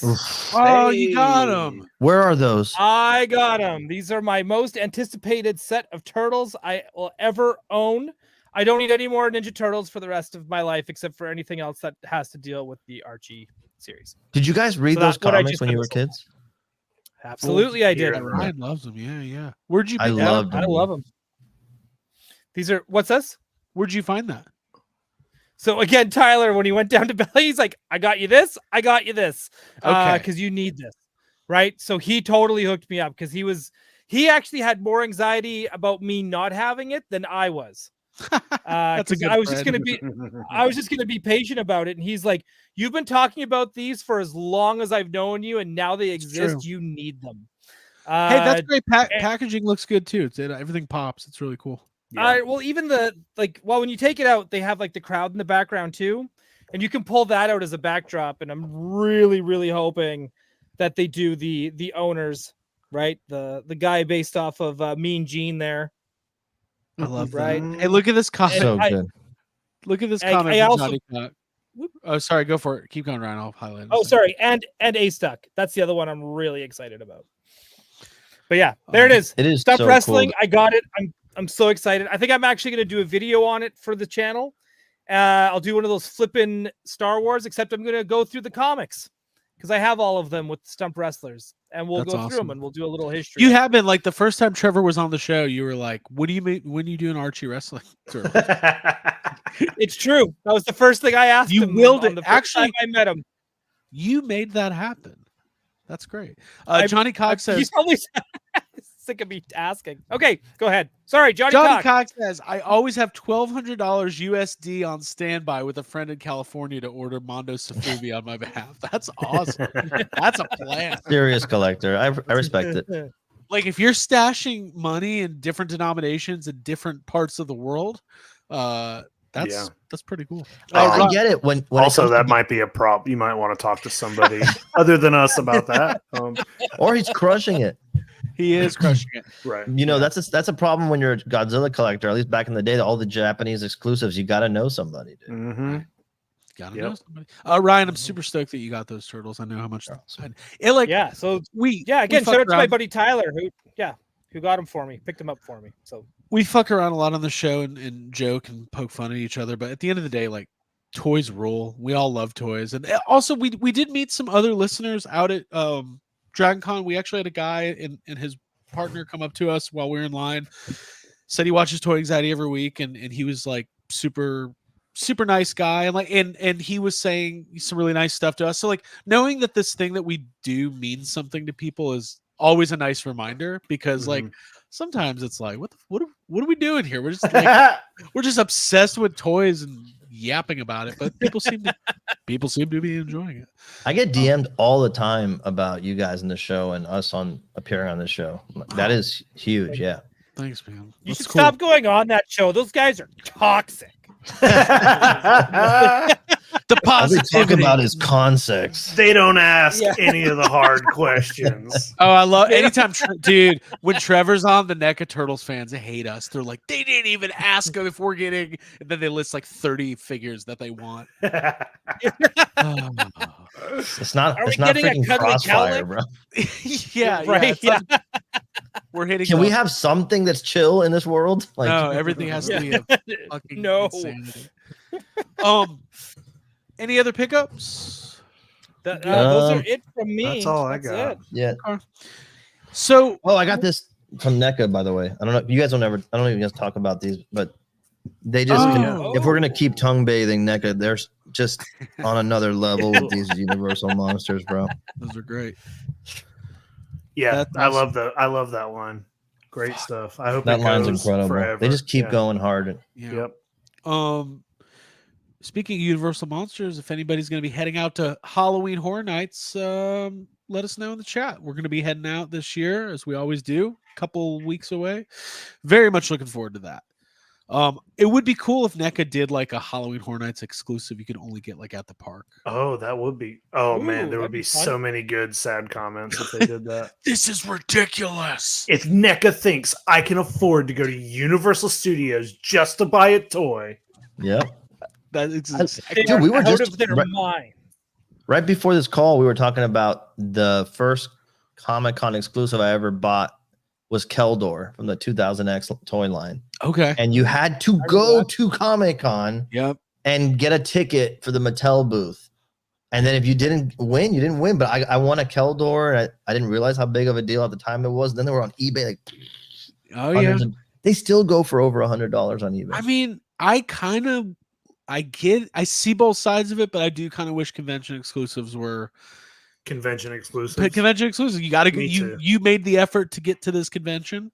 Oh, you got him. Where are those? I got them. These are my most anticipated set of turtles I will ever own. I don't need any more Ninja Turtles for the rest of my life, except for anything else that has to deal with the Archie series. Did you guys read So those that's what I comics just when you were finished. kids? Absolutely, I did. Yeah. Ryan loves them. Yeah. Where'd you? I pick that up? loved I them. love them. These are what's this? Where'd you find that? So again, Tyler, when he went down to Belly, he's like, I got you this. Okay. Because you need this. Right. So he totally hooked me up because he actually had more anxiety about me not having it than I was. That's a 'Cause good I was just friend. gonna be patient about it. And he's like, you've been talking about these for as long as I've known you, and now they exist. true. You need them. Hey, that's great. and- Packaging looks good too. Everything pops. It's really cool. well, even when you take it out, they have like the crowd in the background too, and you can pull that out as a backdrop. And I'm really, really hoping that they do the owners, right? The guy based off of Mean Gene there. I love Right. that. Hey, look at this comic. So I- good. Look at this I comment from also- Johnny Cock. Oh, sorry. Go for it. Keep going, Ryan. I'll highlight it. Oh, sorry, and A Stuck. That's the other one I'm really excited about. But yeah, there it is. It is Stop so wrestling. cool. I got it. I'm so excited. I think I'm actually going to do a video on it for the channel. I'll do one of those flipping Star Wars, except I'm going to go through the comics because I have all of them with Stump Wrestlers, and we'll That's go through awesome. them and we'll do a little history. You have been like the first time Trevor was on the show. You were like, "What do you mean when you do an Archie wrestling?" tour?" It's true. That was the first thing I asked You him. willed on it. the first Actually- time I met him. You made that happen. That's great. I- Johnny Cox He's says. probably sick of me asking. Okay, go ahead. Sorry, Johnny Johnny Cox. Cox says, I always have $1,200 USD on standby with a friend in California to order Mondo Safubi on my behalf. That's awesome. That's a plan. Serious collector. I respect it. Like if you're stashing money in different denominations in different parts of the world, that's pretty cool. I get it. When Also, it comes that to- might be a prop. You might want to talk to somebody other than us about that. or he's crushing it. He is crushing it. Right. You know, that's a problem when you're a Godzilla collector. At least back in the day, all the Japanese exclusives, you got to know somebody, dude. Mm-hmm. Gotta Yep. know somebody. Ryan, I'm super stoked that you got those turtles. I know how much. It like Yeah, so we yeah, again, we shout fuck out to my around- buddy Tyler, who got him for me, picked him up for me. So we fuck around a lot on the show and joke and poke fun at each other, but at the end of the day, like toys rule. We all love toys, and also we did meet some other listeners out at Dragon Con. We actually had a guy and his partner come up to us while we were in line, said he watches Toy Anxiety every week, and he was like super nice guy, and like and he was saying some really nice stuff to us. So like knowing that this thing that we do means something to people is always a nice reminder, because like sometimes it's like what are we doing here? We're just like we're just obsessed with toys and yapping about it, but people seem to be enjoying it. I get DM'd all the time about you guys in the show and us appearing on the show. That is huge. Yeah. Thanks, man. you That's should cool. stop going on that show. Those guys are toxic. The All they talk positivity. about is concepts. They don't ask Yeah. any of the hard questions. Oh, I love anytime, dude. When Trevor's on, the NECA Turtles fans hate us. They're like, they didn't even ask him if we're getting, and then they list like 30 figures that they want. Oh. It's not. Are It's we not getting a freaking cuddly Crossfire, cowlick? bro. yeah, Right, yeah. We're hitting. Can we the- have something that's chill in this world? Like, no, everything has to be a fucking No. insanity. Any other pickups? Those Um, are it from me. That's all I That's got. it. yeah. So Oh, I got this from NECA, by the way. I don't know. You guys don't ever. I don't even guys talk about these, but they just. Oh. If we're gonna keep tongue bathing NECA, they're just on another level with these Universal monsters, bro. those are great. Yeah, That's I awesome. I love that line. Great stuff. I hope That it line's goes incredible. forever. They just keep Yeah. going hard. Yeah. Yep. Speaking of Universal Monsters, if anybody's going to be heading out to Halloween Horror Nights, let us know in the chat. We're going to be heading out this year, as we always do, a couple weeks away. Very much looking forward to that. It would be cool if NECA did like a Halloween Horror Nights exclusive you could only get like at the park. Oh, that would be. Oh man, Ooh, there would that'd be be fun. so many good sad comments if they did that. This is ridiculous. If NECA thinks I can afford to go to Universal Studios just to buy a toy, Yep. That is I- exactly Dude, we were out just of their mind. right before this call. We were talking about the first Comic-Con exclusive I ever bought was Keldor from the 2000X toy line, okay. and you had to go to Comic-Con Yep. and get a ticket for the Mattel booth. And then if you didn't win, you didn't win. But I won a Keldor, and I didn't realize how big of a deal at the time it was. And then they were on eBay, like Oh yeah. they still go for over $100 on eBay. I mean, I see both sides of it, but I do kind of wish convention exclusives were convention exclusive. convention exclusive. You got to Me too. you made the effort to get to this convention.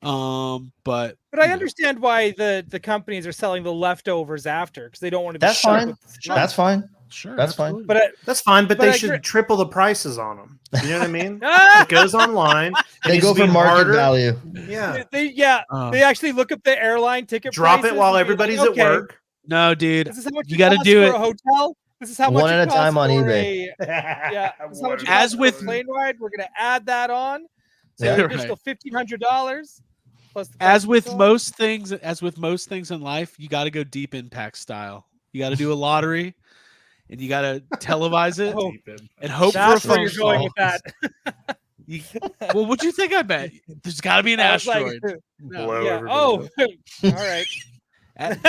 But I you know. understand why the companies are selling the leftovers after, because they don't want to be That's stuck fine. with the stuff. That's fine. Sure, That's fine. absolutely. But That's fine, but But they I should agree. triple the prices on them. You know what I mean? Ah! It goes online. It They needs go to be for market harder. value. Yeah. Uh, they actually look up the airline ticket. Drop it prices while and be everybody's like, at work. no, dude, This is how much you it got to costs do for it. a hotel. This is how much One it at a costs time on for eBay. Yeah, this is how much it As costs for with- a plane ride. We're gonna add that on. So Yeah. the Right. additional $1,500 plus. The price As of with the film. most things in life, you got to go deep impact style. You got to do a lottery, and you got to televise it Oh, and hope that's for a where you're phone going call. with that. Well, what'd you think? I bet there's got to be an I was like, asteroid. No. Blow yeah. everybody Oh, up. all right.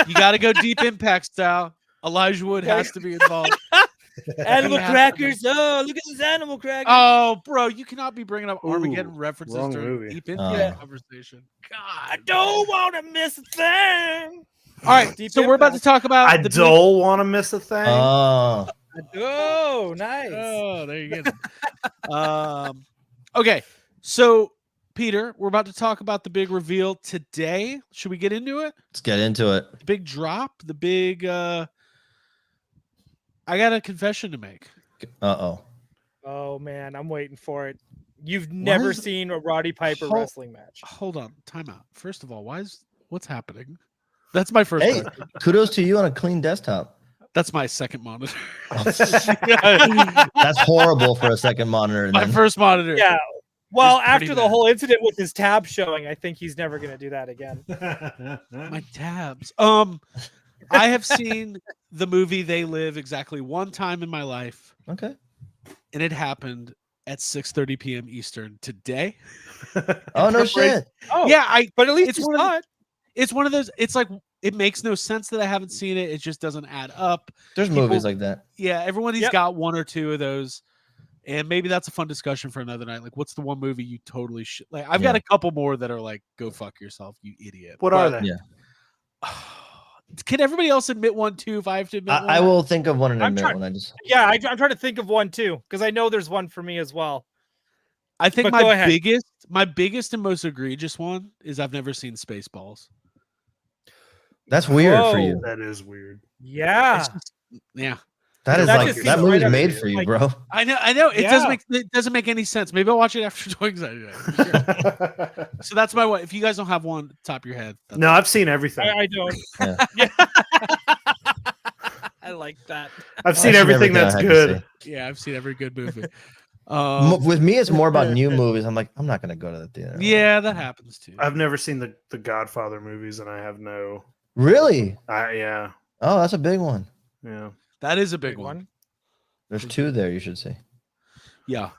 You got to go deep impact style. Elijah Wood has to be involved. Animal He has to crackers. Oh, look at this animal cracker. Oh, bro, you cannot be bringing up Armageddon Ooh, references wrong during movie. deep impact Yeah. conversation. I God. don't want to miss a thing. All right, Deep so we're about to impact. talk about I the big- don't want to miss a thing. Oh, Oh, nice. Oh, there you go. Okay, so Peter, we're about to talk about the big reveal today. Should we get into it? let's get into it. The big drop, the big. I got a confession to make. Oh, Oh man, I'm waiting for it. You've never is- seen a Roddy Piper Hold- wrestling match. Hold on, time out. First of all, what's happening? That's my first. hey, question. kudos to you on a clean desktop. That's my second monitor. That's horrible for a second monitor. My Then. first monitor. Yeah. Well, It's pretty after the bad. whole incident with his tab showing, I think he's never going to do that again. My tabs. I have seen the movie They Live exactly one time in my life, Okay. and it happened at 6:30 p.m. Eastern today. Oh no shit. Oh, Yeah, but at least it's you one of saw the- it. it's one of those. It's like it makes no sense that I haven't seen it. It just doesn't add up. There's People- movies like that. Yeah, everybody's Yep. got one or two of those, and maybe that's a fun discussion for another night. Like, what's the one movie you totally should? Like, I've got Yeah. a couple more that are like, go fuck yourself, you idiot. What are But- they? Yeah. Can everybody else admit one too? If I have to admit one, I will think of one in a I'm minute trying- when I just. Yeah, I'm trying to think of one too, because I know there's one for me as well. I think But go ahead. my biggest and most egregious one is I've never seen Spaceballs. That's weird for Whoa. you. That is weird. Yeah. It's just- yeah, That is That like just that seems movie's right made up- for you, like- bro. I know. It Yeah. doesn't make any sense. Maybe I'll watch it after Toy Anxiety Day. So that's my one. If you guys don't have one top of your head, that's No, I've seen everything. I don't. Yeah. I like that. I've seen I've seen everything I that's had to good. yeah, I've seen every good movie. With me, it's more about new movies. I'm like, I'm not gonna go to the theater. Yeah, that happens too. I've never seen the Godfather movies, and I have no. Really? Yeah, Oh, that's a big one. yeah. That is a big one. There's two there. You should see. Yeah,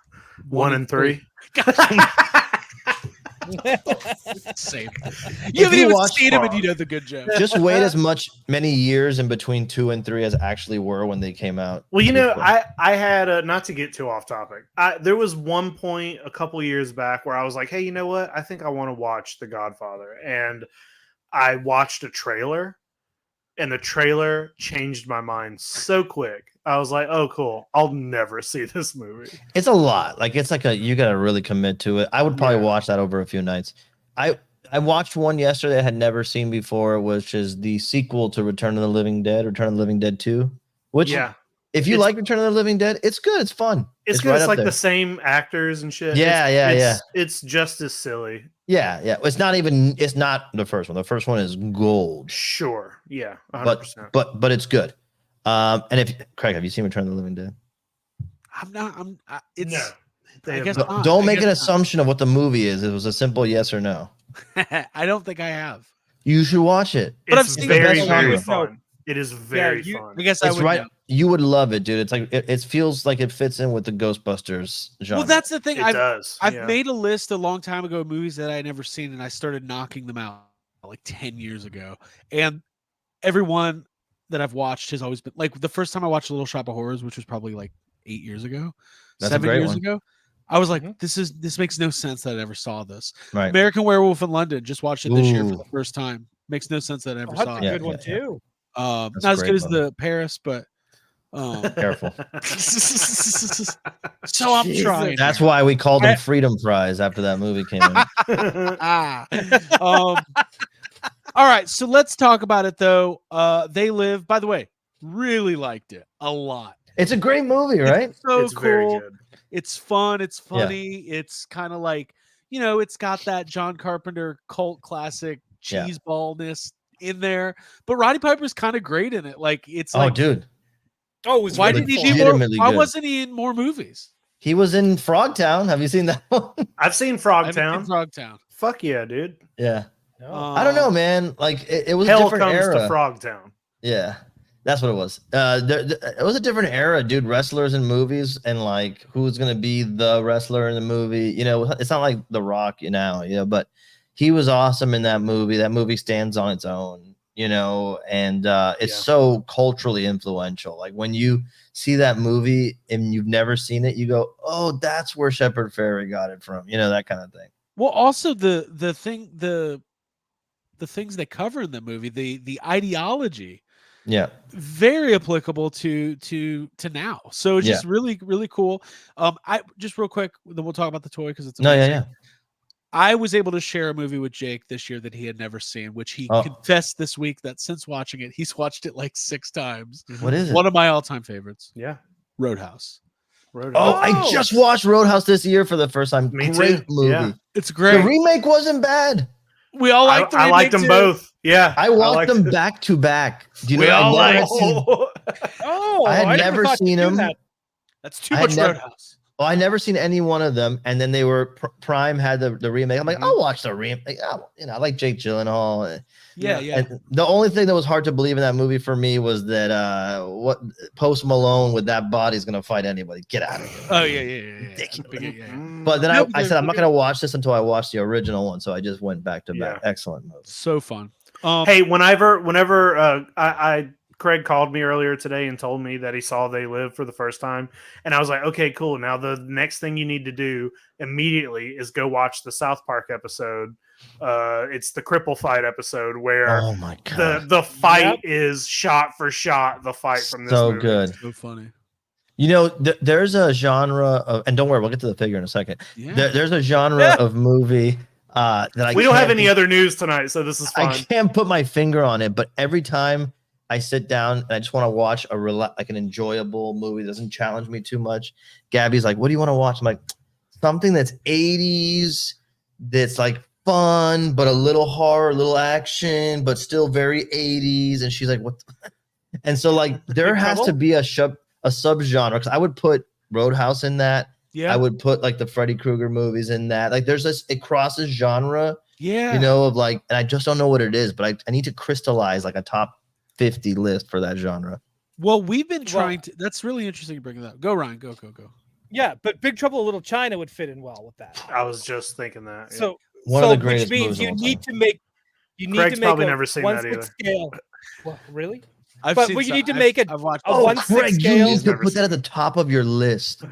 1 and 3. Same. If You haven't you even watch- seen him, and you know the good joke. Just wait as many years in between 2 and 3 as actually were when they came out. Well, you know, before. I had not to get too off topic. There was one point a couple years back where I was like, hey, you know what? I think I want to watch The Godfather, and I watched a trailer, and the trailer changed my mind so quick. I was like, "Oh, cool! I'll never see this movie." It's a lot. Like it's like you got to really commit to it. I would probably watch that over a few nights. I watched one yesterday I had never seen before, which is the sequel to Return of the Living Dead, Return of the Living Dead 2. Which, if you like Return of the Living Dead, it's good. It's fun. It's good. Right it's up like there. the same actors and shit. Yeah. It's just as silly. Yeah. It's not the first one. The first one is gold. Sure. Yeah. 100%. But it's good. And if Craig, have you seen Return of the Living Dead? It's. No. I guess Don't make an assumption of what the movie is. It was a simple yes or no. I don't think I have. You should watch it. But it's I've seen very, the very best fun. It is very fun. I guess It's I would right. know. You would love it, dude. It's like it feels like it fits in with the Ghostbusters genre. Well, that's the thing. It does. I've made a list a long time ago of movies that I had never seen, and I started knocking them out like 10 years ago. And every one that I've watched has always been like the first time I watched Little Shop of Horrors, which was probably like 8 years ago, That's a 7 great years one. ago. I was like, this makes no sense that I ever saw this. Right. American Werewolf in London, just watched it this year for Ooh. the first time. Makes no sense that I ever That's saw a it. good one too. Not That's a as great good as movie. the Paris, but Careful. so I'm trying. That's why we called them Freedom Fries after that movie came out. All right, so let's talk about it though. They Live, by the way, really liked it a lot. It's a great movie, right? It's so It's cool. very good. It's fun. It's funny. It's kind of like, it's got that John Carpenter cult classic cheese ballness in there. But Roddy Piper's kind of great in it. Like it's like, dude. Oh, it was why really didn't he fun. do more? Legitimately Why good. wasn't he in more movies? He was in Frogtown. Have you seen that one? I've seen I haven't seen Frogtown. Frogtown. Fuck yeah, dude. Yeah. No. I don't know, man. Like it was a Hell different comes era. to Frogtown. Yeah, that's what it was. It was a different era, dude. Wrestlers in movies and like who's gonna be the wrestler in the movie. It's not like The Rock, but he was awesome in that movie. That movie stands on its own, and it's so culturally influential. Like when you see that movie and you've never seen it, you go, "Oh, that's where Shepard Fairey got it from," that kind of thing. Well, also the things they cover in the movie, the ideology, very applicable to now. So it's just really, really cool. I just real quick, then we'll talk about the toy because it's amazing. I was able to share a movie with Jake this year that he had never seen, which he confessed this week that since watching it, he's watched it like 6 times. What is it? One of my all-time favorites. Yeah. Roadhouse. Oh, I just watched Roadhouse this year for the first time. Me Great too. movie. Yeah. It's great. The remake wasn't bad. We all liked the I liked them too. both. Yeah. I watched them back to back. Do you know? I had never seen them. That's too much Roadhouse. Well, I never seen any one of them, and then they were Prime had the remake. I'm like, I'll watch the remake. I like Jake Gyllenhaal. Yeah. And the only thing that was hard to believe in that movie for me was that what Post Malone with that body is gonna fight anybody. Get out of here. Oh yeah. But then I said I'm not gonna watch this until I watch the original one, so I just went back to back. Excellent movie. So fun. Hey, whenever Craig called me earlier today and told me that he saw They Live for the first time. And I was like, okay, cool. Now the next thing you need to do immediately is go watch the South Park episode. It's the cripple fight episode where oh my God. the fight is shot for shot the fight from this so movie. good. So funny. There's a genre of, and don't worry, we'll get to the figure in a second. Yeah. There's a genre of movie that we don't have any other news tonight, so this is fun. I can't put my finger on it, but every time I sit down and I just want to watch an enjoyable movie that doesn't challenge me too much, Gabby's like, what do you want to watch? I'm like, something that's 80s, that's like fun, but a little horror, a little action, but still very 80s. And she's like, what? And so like there has to be a subgenre, because I would put Roadhouse in that. Yeah. I would put like the Freddy Krueger movies in that. Like there's it crosses genre. Yeah. Of like, and I just don't know what it is, but I need to crystallize like a top 50 list for that genre. Well, we've been trying to. That's really interesting to bring it up. Go, Ryan. Go. Yeah, but Big Trouble in Little China would fit in well with that. I was just thinking that. So one of the greatest which means movies of you all need time. to make Craig's probably a never seen that 1/6 either. scale. Well, really? But you need to make I've watched. a Oh, 1/6 Craig, you scale. need to put that at the top of your list.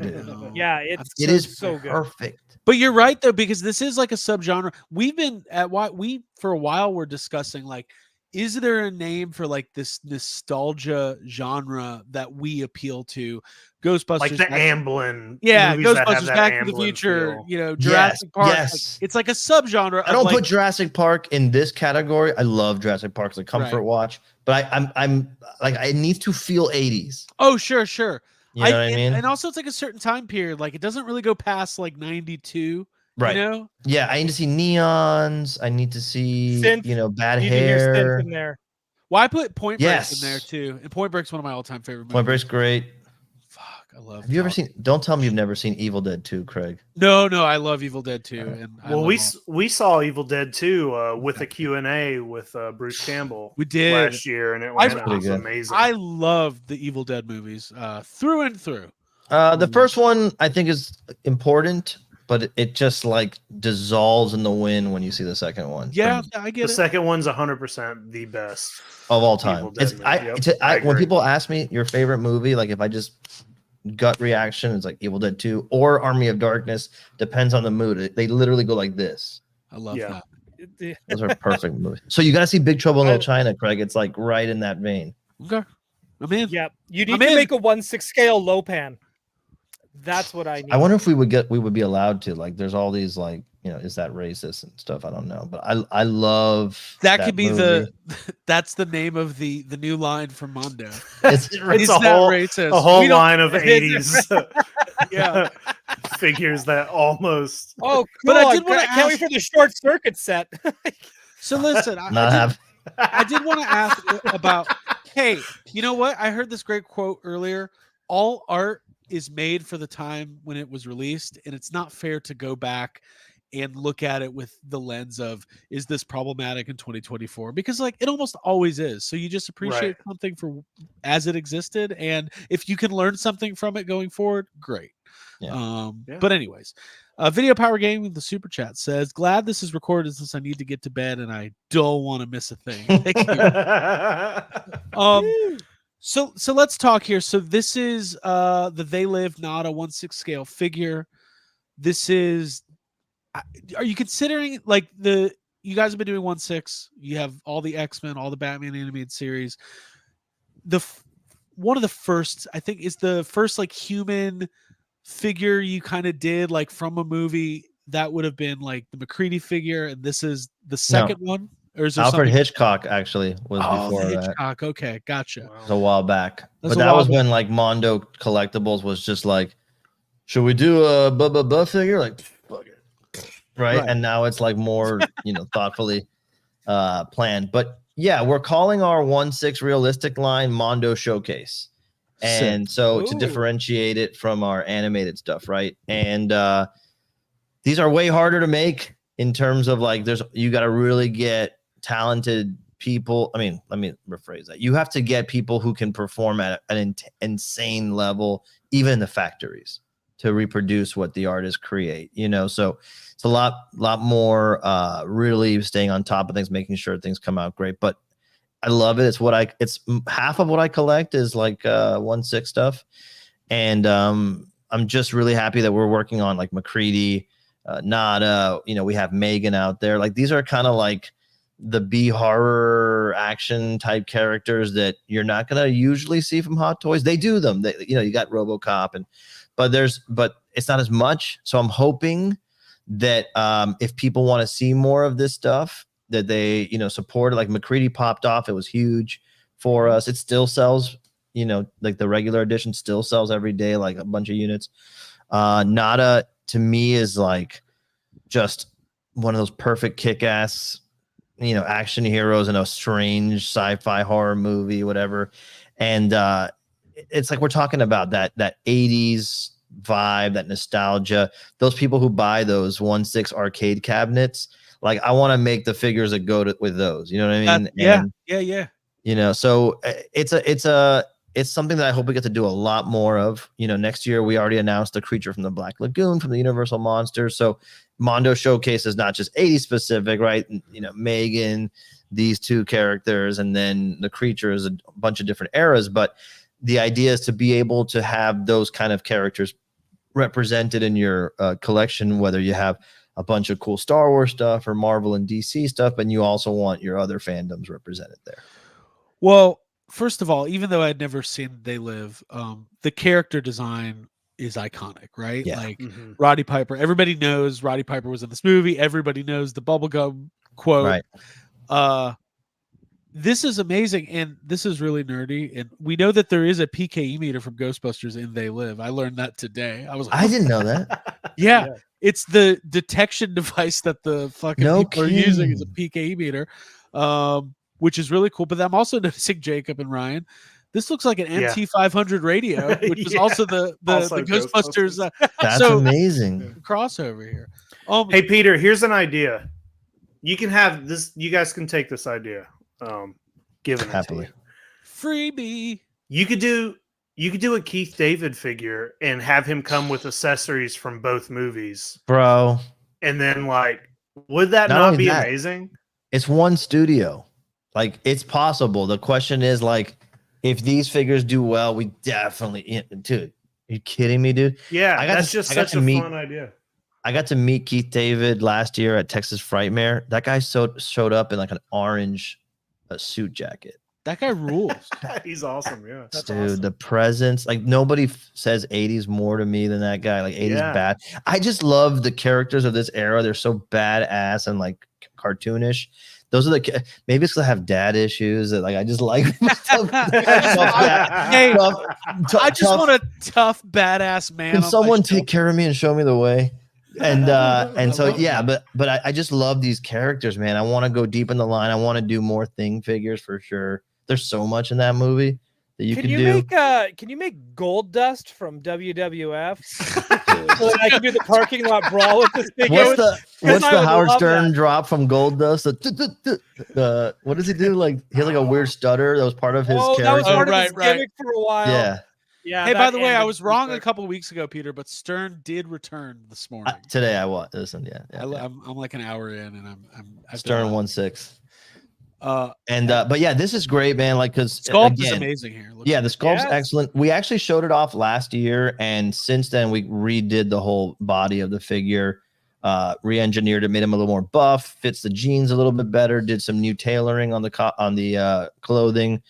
Yeah, It it's is so good. perfect. But you're right though, because this is like a subgenre. We've been at we for a while. We're discussing like, is there a name for like this nostalgia genre that we appeal to? Ghostbusters, Like the Amblin, yeah, movies that have Ghostbusters, that Back to the Amblin Future, feel. you know, Yes, Jurassic Park. Like, yes. it's like a subgenre. I don't like, put Jurassic Park in this category. I love Jurassic Park as a comfort Right. watch, but I'm like I need to feel 80s. Oh, sure. You know what I mean? And also it's like a certain time period. Like it doesn't really go past like 92. Right. You know? Yeah, I need to see neons. I need to see Synth. bad You need to hear synth hair. in there. Well, I put Point Break in Yes. there too. And Point Break's one of my all-time favorite movies. Point Break's great. Fuck, I love. Have you ever seen? Don't tell me you've never seen Evil Dead 2, Craig. No, I love Evil Dead 2. And I Well, love we saw Evil Dead 2 with a Q&A with Bruce Campbell. We did. last year in Atlanta. It was good. amazing. I love the Evil Dead movies through and through. The first one I think is important, but it just like dissolves in the wind when you see the second one. Yeah, from- I get the it. second one's 100% the best. of all time. Evil Dead It's movie. I, Yep, it's- I when agree. people ask me your favorite movie, like if I just gut reaction, it's like Evil Dead 2 or Army of Darkness. Depends on the mood. They literally go like this. I love Yeah. that. Those are perfect movies. So you got to see Big Trouble in Little China, Craig. It's like right in that vein. Okay. I'm in. Yep. You I'm need to in. make a 1/6 scale low pan. That's what I need. I wonder if we would be allowed to. Like, there's all these like, is that racist and stuff? I don't know, but I love That could be movie. that's the name of the new line from Mondo. It's, It's Is a that whole, racist? a whole We don't- line of it is 80s Yeah. figures that almost. Oh, cool. But I did wanna can't wait ask- for the short circuit set. So listen, not have. I did want to ask about, hey, you know what? I heard this great quote earlier. All art is made for the time when it was released, and it's not fair to go back and look at it with the lens of, is this problematic in 2024? Because like it almost always is. So you just appreciate Right. something for as it existed, and if you can learn something from it going forward, great. Yeah. Yeah. But anyways, Video Power Game with the super chat says, glad this is recorded since I need to get to bed and I don't want to miss a thing. Thank you. So let's talk here. So this is the They Live Not a 1/6 scale figure. This is, are you considering like you guys have been doing 1/6? You have all the X-Men, all the Batman animated series. One of the first, I think, is the first like human figure you kind of did like from a movie. That would have been like the McCready figure, and this is the second one. Or is there Alfred something? Hitchcock actually was before the that. Hitchcock. Okay, gotcha. It was a while back. That's But a that while was back. when like Mondo Collectibles was just like, should we do a blah figure? Like, fuck it. Right? Right. And now it's like more, thoughtfully planned. But yeah, we're calling our 1/6 realistic line Mondo Showcase. And so to Ooh. differentiate it from our animated stuff, right? And these are way harder to make in terms of like you got to really get talented people. I mean, let me rephrase that. You have to get people who can perform at an insane level, even in the factories, to reproduce what the artists create. So it's a lot more really staying on top of things, making sure things come out great. But I love it. It's half of what I collect is like 1/6 stuff, and I'm just really happy that we're working on like McCready, Nada. We have Megan out there. Like these are kind of like the B horror action type characters that you're not gonna usually see from Hot Toys. They do them. You got RoboCop but it's not as much. So I'm hoping that if people want to see more of this stuff, that they support it. Like McCready popped off. It was huge for us. It still sells, like the regular edition still sells every day, like a bunch of units. Nada to me is like just one of those perfect kick-ass action heroes in a strange sci-fi horror movie, whatever. And it's like we're talking about that 80s vibe, that nostalgia. Those people who buy those 1/6 arcade cabinets, like I want to make the figures that go with those. You know what I mean? Yeah. So it's something that I hope we get to do a lot more of. Next year we already announced the creature from the Black Lagoon from the Universal Monsters. So Mondo Showcase is not just 80 specific, right? Megan, these two characters, and then the creature is a bunch of different eras. But the idea is to be able to have those kind of characters represented in your collection, whether you have a bunch of cool Star Wars stuff or Marvel and DC stuff, and you also want your other fandoms represented there. Well, first of all, even though I'd never seen They Live, the character design is iconic, right? Yeah. Like Mhm. Roddy Piper. Everybody knows Roddy Piper was in this movie. Everybody knows the bubblegum quote. Right. This is amazing, and this is really nerdy. And we know that there is a PKE meter from Ghostbusters in They Live. I learned that today. I was like, I didn't know that. yeah, it's the detection device that the fucking No people are using is a kidding. PKE meter, which is really cool. But I'm also noticing, Jacob and Ryan, this looks like an Yeah. MT500 radio, which is Yeah. also the Also Ghostbusters That's so amazing. crossover here. Hey, Peter, here's an idea. You can have this. You guys can take this idea. Given it Happily. to you. Freebie. You could do a Keith David figure and have him come with accessories from both movies, Bro, and then like, would that Not not only be that, amazing? it's one studio. Like, it's possible. The question is, like, if these figures do well, we definitely, dude, are you kidding me, dude? Yeah, I got that's to- just I got such to a meet- fun idea. I got to meet Keith David last year at Texas Frightmare. That guy showed up in like an orange suit jacket. That guy rules. He's awesome. Yeah, that's Dude, awesome. the presence, like nobody says 80s more to me than that guy. Like 80s Yeah. bad. I just love the characters of this era. They're so badass and like cartoonish. Those are the maybe it's because I have dad issues that like I just like Hey, I just want a tough, badass man. Can on my someone shoulder. take care of me and show me the way? And so love yeah, that. but I just love these characters, man. I want to go deep in the line. I want to do more thing figures for sure. There's so much in that movie that you can do. Can you make Gold Dust from WWF? So that I can do the parking lot brawl with this figure. What's I the would Howard love Stern that. drop from Gold Dust? What does he do? Like he has like a weird stutter that was part of his That was character. part right, of his right. gimmick for a while. Yeah. Yeah. Hey, by that the way, I and was wrong a couple weeks ago, Peter, but Stern did return this morning. Today I was. Listen, yeah. I'm like an hour in, and I've Stern done 1-6. that. And but yeah, this is great, man. Like because Sculpt is amazing here. Looks Yeah, the sculpt's Yes. excellent. We actually showed it off last year, and since then we redid the whole body of the figure, re-engineered it, made him a little more buff, fits the jeans a little bit better, did some new tailoring on the clothing.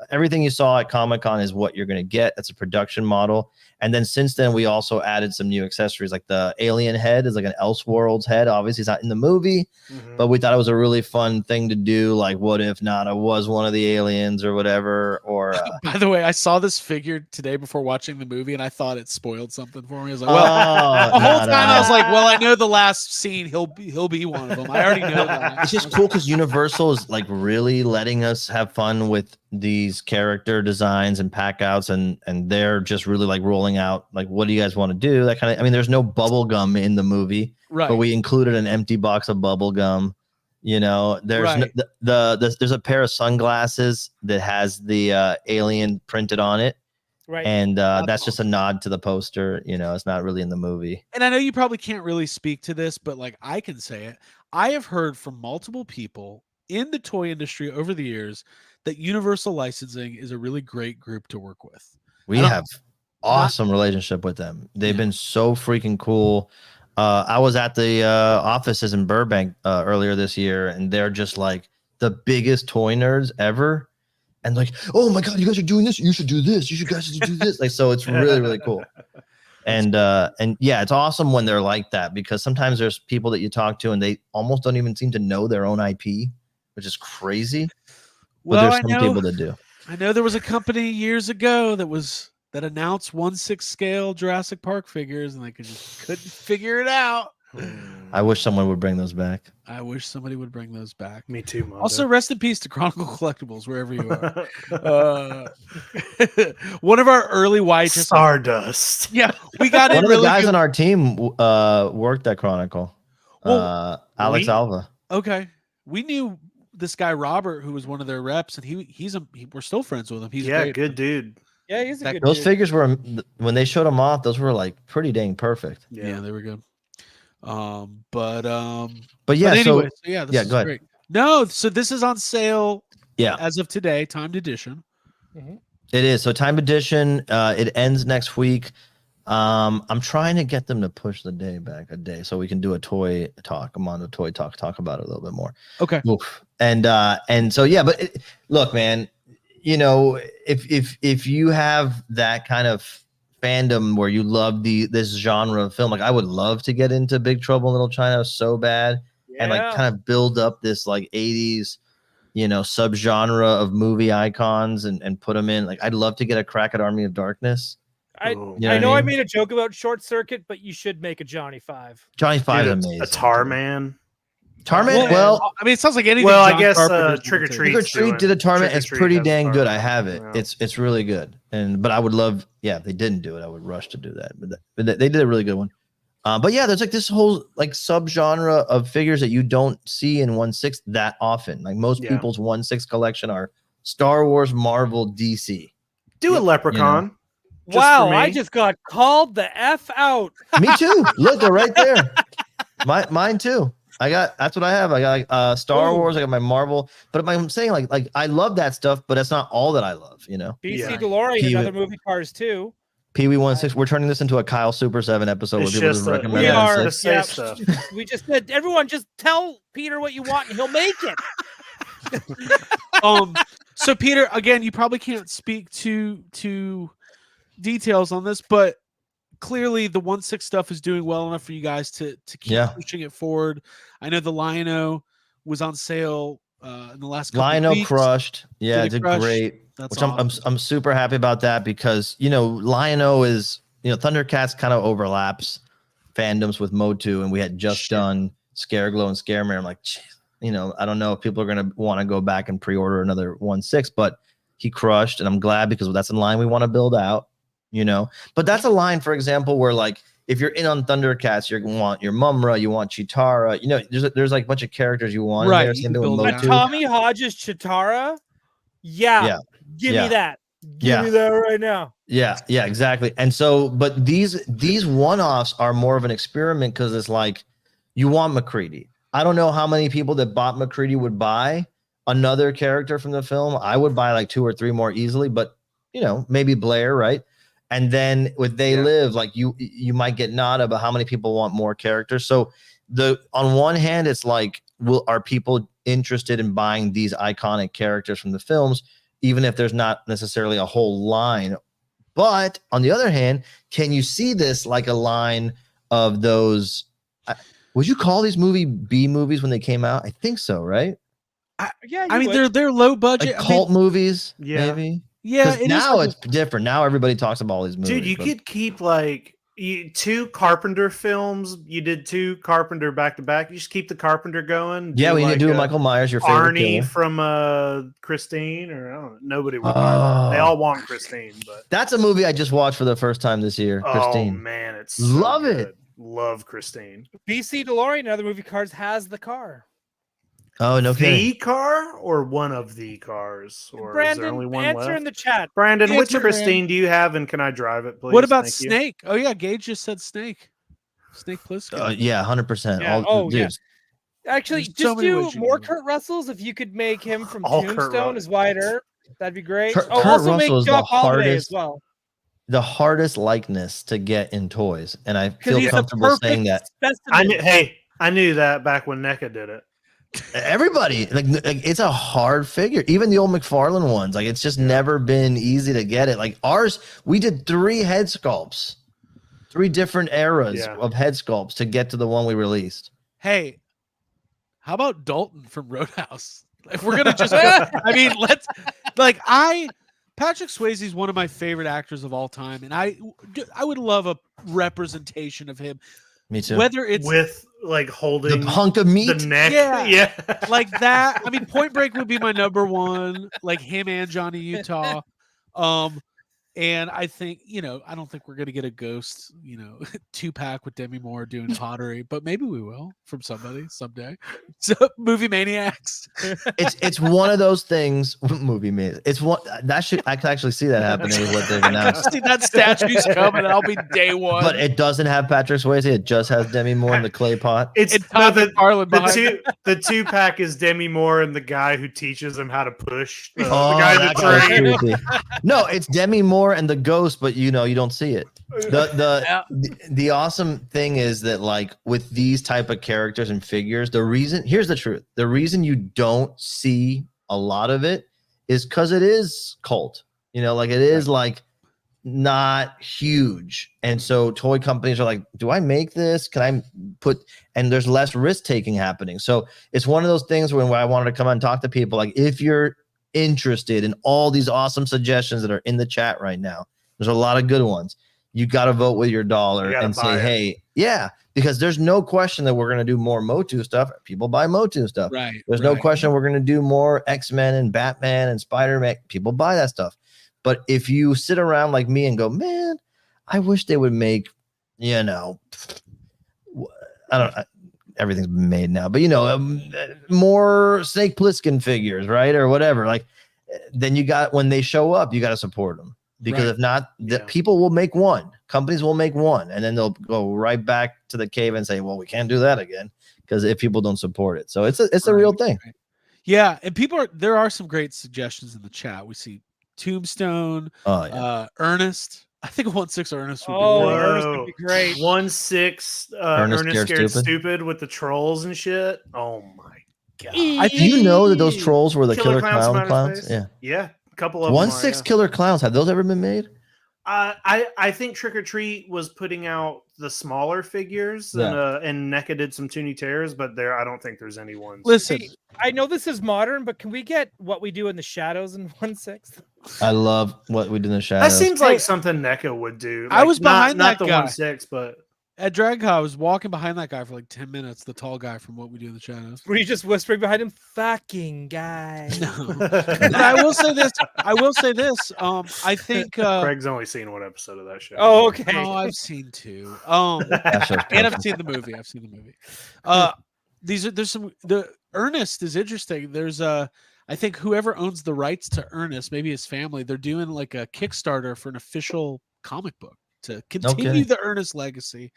Everything you saw at Comic-Con is what you're going to get. That's a production model. And then since then, we also added some new accessories, like the alien head is like an Elseworlds head. Obviously, it's not in the movie, Mhm. but we thought it was a really fun thing to do. Like, what if Nada was one of the aliens or whatever? Or By the way, I saw this figure today before watching the movie, and I thought it spoiled something for me. I was like, well, the whole time I was like, well, I know the last scene he'll be one of them. I already know that. It's just cool because Universal is like really letting us have fun with these character designs and pack outs, and they're just really like rolling out like, what do you guys want to do? That kind of, I mean, there's no bubble gum in the movie, Right. but we included an empty box of bubble gum. You know, there's Right. there's a pair of sunglasses that has the alien printed on it, Right. and that's just a nod to the poster. You know, it's not really in the movie. And I know you probably can't really speak to this, but like I can say it. I have heard from multiple people in the toy industry over the years that Universal Licensing is a really great group to work with. We I don't- have awesome relationship with them. They've been so freaking cool. I was at the offices in Burbank earlier this year, and they're just like the biggest toy nerds ever. And like, oh my god, you guys are doing this. You should do this. You guys should do this. Like, so it's really cool. And yeah, it's awesome when they're like that, because sometimes there's people that you talk to and they almost don't even seem to know their own IP, which is crazy. But Well, there's I some know, people that do. I know there was a company years ago that announced 1/6 scale Jurassic Park figures, and they couldn't figure it out. I wish someone would bring those back. I wish somebody would bring those back. Me too, Mondo. Also, rest in peace to Chronicle Collectibles, wherever you are. One of our early YHS. Stardust. Yeah, we got One in of the really guys good. on our team worked at Chronicle. Well, Alex we- Alva. Okay, we knew this guy Robert, who was one of their reps, and we're still friends with him. He's Yeah, great. good dude. Yeah, he's a That- good Those dude. figures were, when they showed them off, those were like pretty dang perfect. Yeah, they were good. But But but yeah, anyway, so so yeah, this yeah, is go ahead. great. No, so this is on sale yeah, as of today, timed edition. it is. So time edition, it ends next week. I'm trying to get them to push the day back a day so we can do a toy talk. I'm on the toy talk about it a little bit more. Okay. Oof. And so yeah, but look, man, you know, if you have that kind of fandom where you love this genre of film, like I would love to get into Big Trouble in Little China so bad, and like kind of build up this like 80s, you know, subgenre of movie icons and put them in. Like I'd love to get a crack at Army of Darkness. I know I made a joke about Short Circuit, but you should make a Johnny Five. Johnny Five is Dude, amazing. A Tarman. Tarman, well, I mean, it sounds like anything. Well, John I guess Carpenter's Trick or doing. Treat. Trick or Treat did a Tarman. It's pretty dang good. I have it. Yeah. It's really good. But I would love, if they didn't do it, I would rush to do that. But they did a really good one. But yeah, there's like this whole like subgenre of figures that you don't see in 1/6 that often. Like most people's 1/6 collection are Star Wars, Marvel, DC. Do a Leprechaun. You know? Wow, I just got called the F out. Me too. Look, they're right there. Mine too. That's what I have. I got like Star Wars. I got my Marvel. But I'm saying like I love that stuff, but that's not all that I love. You know. BC DeLorean, another movie cars too. Pee Wee 1/6. We're turning this into a Kyle Super 7 episode where people just recommend we are. Say stuff. We just said everyone just tell Peter what you want and he'll make it. So Peter, again, you probably can't speak to details on this, but clearly the 1/6 stuff is doing well enough for you guys to keep pushing it forward. I know the Lion-O was on sale in the last couple Lion-O of weeks. crushed. Yeah, did great. That's which awesome. I'm super happy about that because Lion-O is Thundercats kind of overlaps fandoms with Motu, and we had just done Scareglow and Scaremare. I'm like, I don't know if people are gonna want to go back and pre-order another 1/6, but he crushed, and I'm glad because that's a line we want to build out. But that's a line, for example, where like if you're in on Thundercats, you want your Mumra, you want Chitara. There's like a bunch of characters you want. Right. In there. Same thing with But Motu. Tommy Hodges Chitara, give me that. Give me that right now. Yeah, exactly. And so, but these one-offs are more of an experiment because it's like you want McCready. I don't know how many people that bought McCready would buy another character from the film. I would buy like 2 or 3 more easily, but maybe Blair, right? And then with They Live, like you might get nada, but how many people want more characters? So on one hand, it's like, are people interested in buying these iconic characters from the films, even if there's not necessarily a whole line? But on the other hand, can you see this like a line of those? Would you call these B movies when they came out? I think so, right? I mean, they're low budget like cult movies, maybe. Yeah, now it's different. Now everybody talks about all these movies. Dude, you could keep like 2 Carpenter films. You did 2 Carpenter back to back. You just keep the Carpenter going. Yeah, we need to do Michael Myers, your favorite Arnie killer. from Christine, or I don't know, nobody would buy that. They all want Christine, but that's a movie I just watched for the first time this year. Christine. Oh man, it's love good. it. Love Christine. BC DeLorean, another movie cars, has the car. Oh, no kidding. The car or one of the cars? Or Brandon, is there only one answer left? in the chat. Brandon, which Answer, Christine do you have, and can I drive it, please? What about Thank you. Snake? Oh yeah, Gage just said Snake. Snake Plissken. Yeah, 100%. Yeah. Actually, There's so just many do ways you more can do it. Kurt Russells. If you could make him from All Kurt Tombstone as Wyatt Earp, that'd be great. Kurt Also make Russell is the Doc Holliday as hardest- well. The hardest likeness to get in toys, and I 'Cause feel he's the comfortable saying perfect that. specimen. I knew that back when NECA did it. Everybody, like it's a hard figure. Even the old McFarlane ones, like it's just never been easy to get it. Like ours, we did 3 head sculpts, 3 different eras of head sculpts to get to the one we released. Hey, how about Dalton from Roadhouse? If we're gonna just, I mean, Patrick Swayze is one of my favorite actors of all time, and I would love a representation of him. Me too. Whether it's with like holding the hunk of meat, the neck, yeah, like that. I mean, Point Break would be my number one, like him and Johnny Utah. And I think, I don't think we're going to get a Ghost, 2-pack with Demi Moore doing pottery, but maybe we will from somebody someday. So Movie Maniacs. It's one of those things. Movie Maniacs. It's one I can actually see that happening with what they've announced. See that statue's coming. I'll be day one. But it doesn't have Patrick Swayze. It just has Demi Moore in the clay pot. It's Todd the McFarlane 2-pack is Demi Moore and the guy who teaches him how to push. The Oh, guy that that's guy was trained. creepy. No, it's Demi Moore more and the ghost, but you don't see it. The awesome thing is that like with these type of characters and figures, here's the truth. The reason you don't see a lot of it is because it is cult. Like it is like not huge. And so toy companies are like, do I make this? Can I and there's less risk taking happening. So it's one of those things where I wanted to come and talk to people. Like if you're interested in all these awesome suggestions that are in the chat right now, there's a lot of good ones. You got to vote with your dollar and say, hey, because there's no question that we're going to do more Motu stuff. People buy Motu stuff. Right. There's no question we're going to do more X-Men and Batman and Spider-Man. People buy that stuff. But if you sit around like me and go, man, I wish they would make, I don't know. Everything's been made now, but more Snake Plissken figures, right? Or whatever. Like then when they show up, you got to support them. Because if not, people will make one. Companies will make one, and then they'll go right back to the cave and say, "Well, we can't do that again," because if people don't support it, so it's a real thing. Right. Yeah, and there are some great suggestions in the chat. We see Tombstone, Ernest. I think 1/6 Ernest would be great. Ernest would be great. 1/6 Ernest Scared Stupid with the trolls and shit. Oh my god! Do you know that those trolls were the Killer Clowns? Yeah. A couple of 1/6 Killer Clowns. Have those ever been made? I think Trick or Treat was putting out the smaller figures, and NECA did some Toonie Terrors, but I don't think there's any ones. Listen, I know this is modern, but can we get What We Do in the Shadows in 1/6? I love What We Do in the Shadows. That seems like something NECA would do. Like, I was behind not that the guy. 1/6, but at DragCon, I was walking behind that guy for like 10 minutes, the tall guy from What We Do in the Shadows. Were you just whispering behind him, fucking guy? No. But I will say this. I think Craig's only seen one episode of that show. Oh, okay. No, I've seen two. And I've seen the movie. The Ernest is interesting. There's I think whoever owns the rights to Ernest, maybe his family, they're doing like a Kickstarter for an official comic book to continue the Ernest legacy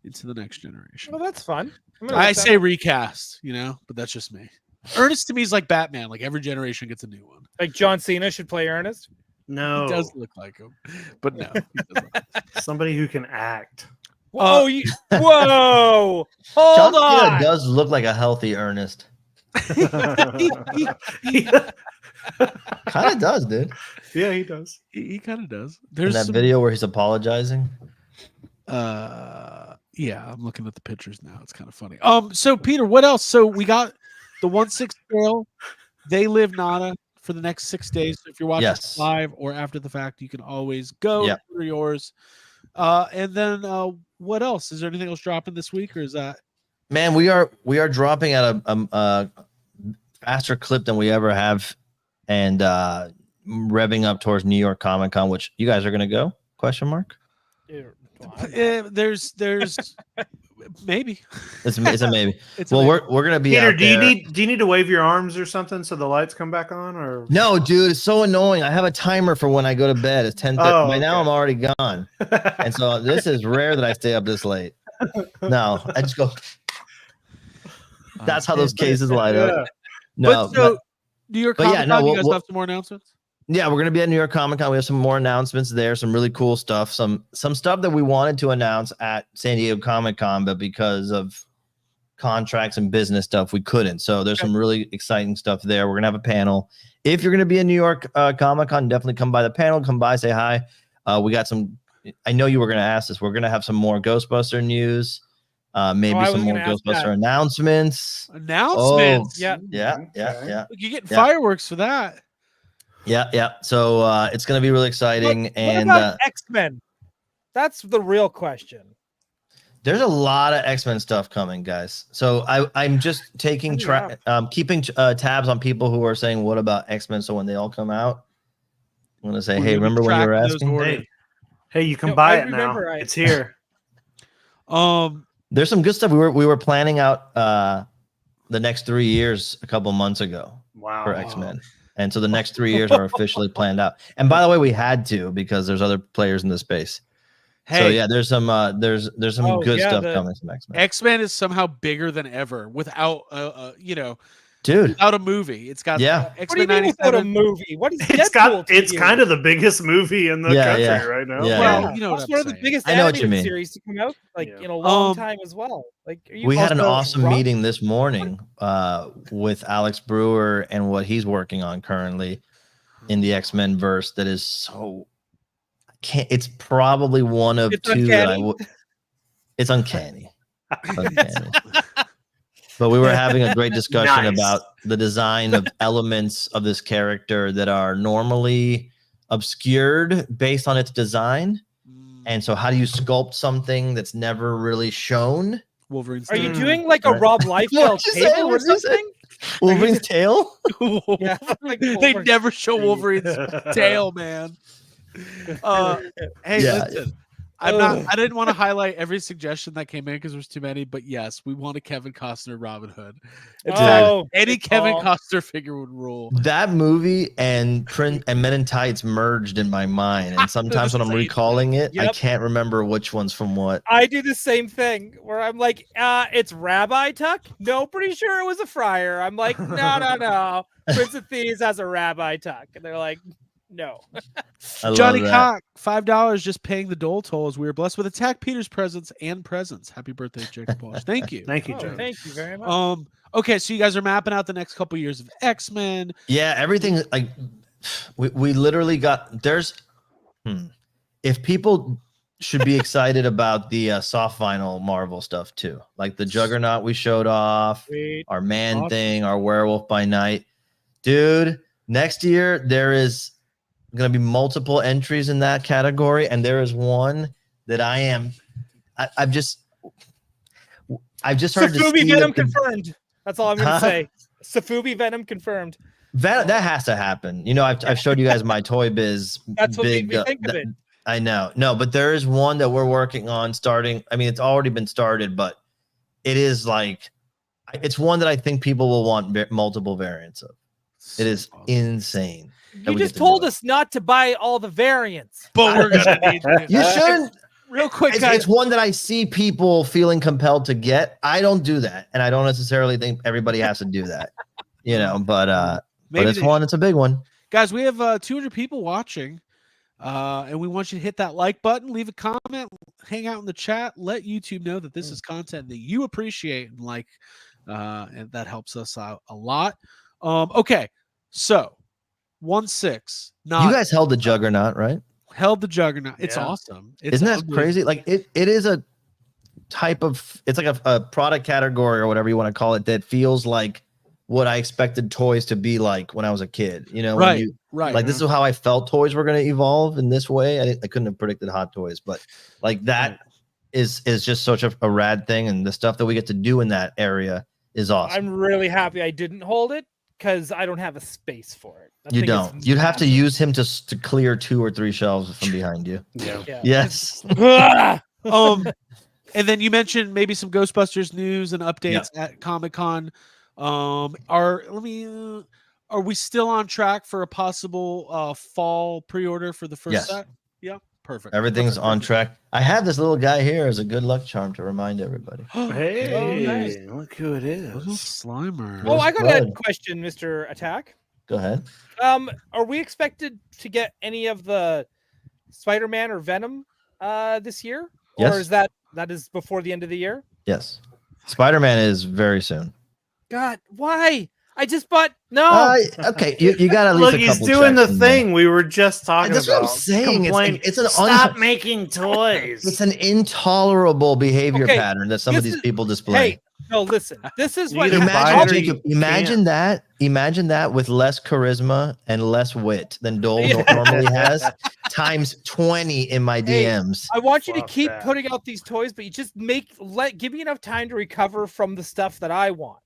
into the next generation. Well, that's fun. I say recast, but that's just me. Ernest to me is like Batman. Like every generation gets a new one. Like John Cena should play Ernest. No, he does look like him, but no, he doesn't. Somebody who can act. Whoa! Whoa! John Hold on. Cena does look like a healthy Ernest. Kind of does, dude. Yeah, he does. He kind of does. There's that video where he's apologizing. Yeah, I'm looking at the pictures now. It's kind of funny. So Peter, what else? So we got the 1/6 scale. They live nada for the next 6 days. So if you're watching live or after the fact, you can always go for yours. And then what else? Is there anything else dropping this week, or is that? Man, we are dropping at a faster clip than we ever have, and revving up towards New York Comic Con, which you guys are going to go? Question mark. There's maybe. It's a maybe. We're gonna be Peter, out there. do you need to wave your arms or something so the lights come back on? Or no, dude, it's so annoying. I have a timer for when I go to bed. It's 10:30. By now I'm already gone, and so this is rare that I stay up this late. No, I just go. That's how those cases light up. No, but New York Comic Con, you guys have some more announcements? Yeah, we're gonna be at New York Comic Con. We have some more announcements there, some really cool stuff, some stuff that we wanted to announce at San Diego Comic Con, but because of contracts and business stuff, we couldn't. So there's some really exciting stuff there. We're gonna have a panel. If you're gonna be in New York Comic Con, definitely come by the panel. Come by, say hi. We got some. I know you were gonna ask this. We're gonna have some more Ghostbuster news. Maybe some more Ghostbuster announcements. Announcements. Yeah. You get fireworks for that. Yeah. So it's going to be really exciting. What about X-Men? That's the real question. There's a lot of X-Men stuff coming, guys. So I'm just taking keeping tabs on people who are saying, "What about X-Men?" So when they all come out, I'm going to say, "Hey, remember when you were asking?" Hey, you can buy it now. It's here. There's some good stuff. We were planning out the next 3 years a couple months ago. Wow. For X-Men. And so the next 3 years are officially planned out. And by the way, we had to because there's other players in the space. Hey, so yeah, there's some good stuff coming from X-Men. X-Men is somehow bigger than ever without dude. without a movie. It's got Yeah. What do you X-Men mean without a 97. movie? What is It's Deadpool to it's you? kind of the biggest movie in the Yeah, country yeah. right now. Yeah, Well, Yeah, you know what it's I'm one of the saying. biggest I know what you animated mean. series to come out Yeah. in a long Um, time as well. Like, are you We had an also awesome drunk? meeting this morning with Alex Brewer and what he's working on currently in the X-Men verse. That is so. It's probably one of It's two that I uncanny? would. It's uncanny. Uncanny. But we were having a great discussion Nice. about the design of elements of this character that are normally obscured based on its design. And so how do you sculpt something that's never really shown? Wolverine's Are you tail. doing like a Right. Rob Liefeld What'd you say? table or What'd you say? something? Wolverine's tail? Yeah, like They Wolverine. never show Wolverine's tail, man. Hey, Yeah. listen. I didn't want to highlight every suggestion that came in because there's too many, but yes, we want a Kevin Costner Robin Hood. In fact, Oh, any good Kevin call. Costner figure would rule. That movie and Men in Tights merged in my mind. And sometimes when I'm Same recalling it, I Yep. can't remember which one's from what. I do the same thing where I'm like, it's Rabbi Tuck. No, pretty sure it was a friar. I'm like, no. Prince of Thieves has a Rabbi Tuck, and they're like, no. I love Johnny that. Cock, $5 just paying the dole toll as we were blessed with Attack Peter's presents and presents. Happy birthday, Jacob Walsh. Thank you. Thank you, Oh, John. thank you very much. Okay, so you guys are mapping out the next couple years of X-Men. Yeah, everything like we literally got if people should be excited about the soft vinyl Marvel stuff too, like the Juggernaut we showed off, Sweet. our Man Awesome. Thing, our Werewolf by Night. Dude, next year there is going to be multiple entries in that category, and there is one that I've just started to Safubi see Venom that the- confirmed. That's all I'm gonna Huh? say. Safubi Venom confirmed. that has to happen. You know, I've showed you guys my Toy Biz. That's what made me think of it. I know. No, but there is one that we're working on starting. I mean, it's already been started, but it is like, it's one that I think people will want multiple variants of. It is insane. that You we just get to told do it. us not to buy all the variants. But we're gonna need to. You shouldn't. Real quick, It's, guys. it's one that I see people feeling compelled to get. I don't do that, and I don't necessarily think everybody has to do that. You know, but Maybe it's they one. It's a big one. Guys, we have 200 people watching, and we want you to hit that like button, leave a comment, hang out in the chat, let YouTube know that this is content that you appreciate and like, and that helps us out a lot. Okay, so 1-6, not You guys held the Juggernaut, right? held the Juggernaut. It's Yeah. awesome. It's Isn't that amazing. crazy? Like it is a type of, it's like a product category or whatever you want to call it that feels like what I expected toys to be like when I was a kid. You know, when Right, you, right. like this is how I felt toys were going to evolve in this way. I couldn't have predicted Hot Toys, but like that is just such a rad thing, and the stuff that we get to do in that area is awesome. I'm really happy I didn't hold it because I don't have a space for it. That You thing is don't. You'd have to massive. use him to clear 2 or 3 shelves from behind you. Yeah. Yeah. Yes. Ah! And then you mentioned maybe some Ghostbusters news and updates at Comic-Con. Are we still on track for a possible fall pre-order for the first Yes. set? Yeah, perfect. Everything's on track. I have this little guy here as a good luck charm to remind everybody. Hey, nice. look who it Little is. Slimer. Oh, I got a Bud. question, Mr. Attack. Go ahead. Are we expected to get any of the Spider-Man or Venom this year? Yes. Or is that is before the end of the year? Yes. Spider-Man is very soon. God, why? I just bought no. Okay, you got at least Look, a he's couple doing the checks in there. thing we were just talking That's about. what I'm saying. Complain. It's an Stop making toys. It's an intolerable behavior Okay, pattern that some of this these is- people display. Hey, no, listen. This is You what either buy it or you Imagine that. Imagine that with less charisma and less wit than Dole Yeah. normally has, times 20 in my Hey, DMs. I want you to Fuck keep that. putting out these toys, but you just give me enough time to recover from the stuff that I want.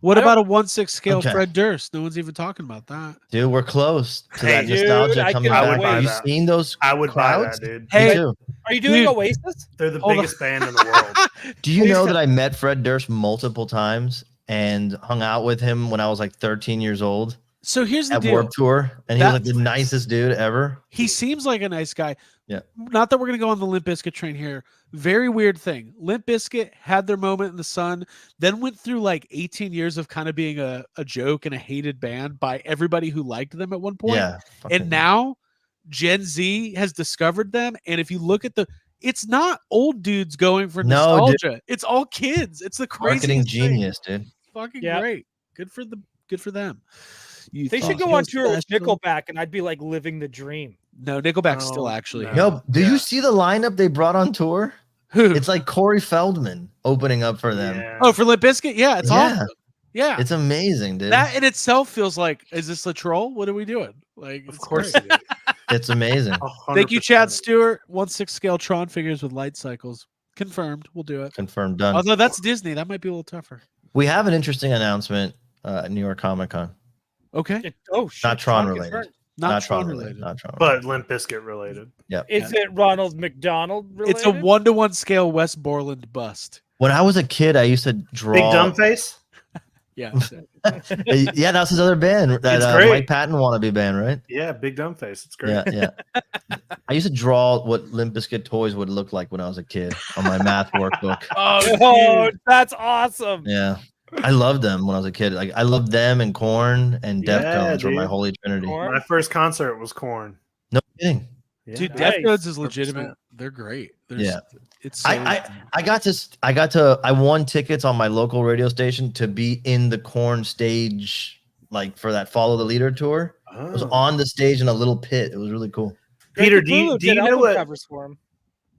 What I don't- about a 1/6 scale Okay. Fred Durst? No one's even talking about that. Dude, we're close to Hey, that dude, nostalgia I coming can back. wait. Have you That. seen those I would crowds? buy that, dude. Hey, Me too. Are you doing Dude. Oasis? They're the Hold on. biggest band in the world. Do you Please know tell- that I met Fred Durst multiple times and hung out with him when I was like 13 years old? So here's the at deal. Warped Tour, and he was like the nicest dude ever. He seems like a nice guy. Yeah. Not that we're gonna go on the Limp Bizkit train here. Very weird thing. Limp Bizkit had their moment in the sun, then went through like 18 years of kind of being a joke and a hated band by everybody who liked them at one point. Yeah. And now Gen Z has discovered them. And if you look at it's not old dudes going for nostalgia. It's all kids. It's the craziest marketing thing. genius, dude. Fucking great. Good for them. They should go on tour with Nickelback, and I'd be like living the dream. No, Nickelback's still actually. Yo, do you see the lineup they brought on tour? Who? It's like Corey Feldman opening up for them. Yeah. Oh, for Limp Bizkit? Yeah, it's awesome. Yeah. It's amazing, dude. That in itself feels like, is this a troll? What are we doing? Like, Of course it is. It's amazing. 100%. Thank you, Chad Stewart. 1/6 scale Tron figures with light cycles. Confirmed. We'll do it. Confirmed, done. Although that's Disney. That might be a little tougher. We have an interesting announcement at New York Comic Con. Okay. Shit, Not Tron confirmed. related. Not Tron related. Not Tron. But Limp Bizkit related. Yeah. Is it Ronald McDonald related? It's a 1-to-1 scale West Borland bust. When I was a kid, I used to draw. Big Dumb Face? Yeah. Yeah, that's his other band. That It's great. Mike Patton wannabe band, right? Yeah, Big Dumb Face. It's great. Yeah, yeah. I used to draw what Limp Bizkit toys would look like when I was a kid on my math workbook. Oh, that's awesome. Yeah. I loved them when I was a kid. Like I loved them and Korn and Yeah, Deftones were my dude. holy trinity. Korn? My first concert was Korn. No kidding. Yeah. Dude, Nice. Deftones is legitimate. They're great. Yeah. It's so, I won tickets on my local radio station to be in the Korn stage, like for that Follow the Leader tour. I was Oh. on the stage in a little pit. It was really cool. Peter, Greg do you Capullo did know album what? covers for him?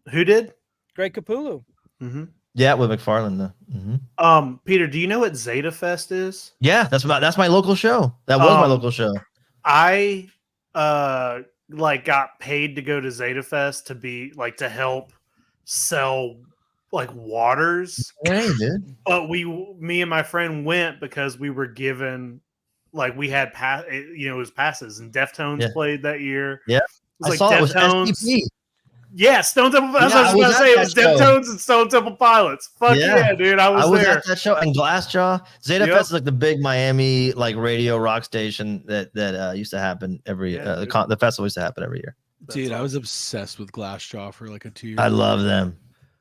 Who did? Greg Capullo. Mm-hmm. Yeah, with McFarlane though. Peter, do you know what Zeta Fest is? Yeah, that's my local show. That was my local show. I like got paid to go to Zeta Fest to be like to help sell like waters. Hey, dude. But me and my friend went because we were given like we had it was passes, and Deftones played that year. Yeah. It was I saw it was STP. Yeah, Stone Temple. That's what I was going to say. It was Deftones and Stone Temple Pilots. Fuck yeah, dude! I was there at that show. And Glassjaw. Zeta Fest is like the big Miami like radio rock station that used to happen every the festival used to happen every year. dude, I was obsessed with Glassjaw for like a 2 years. I love them.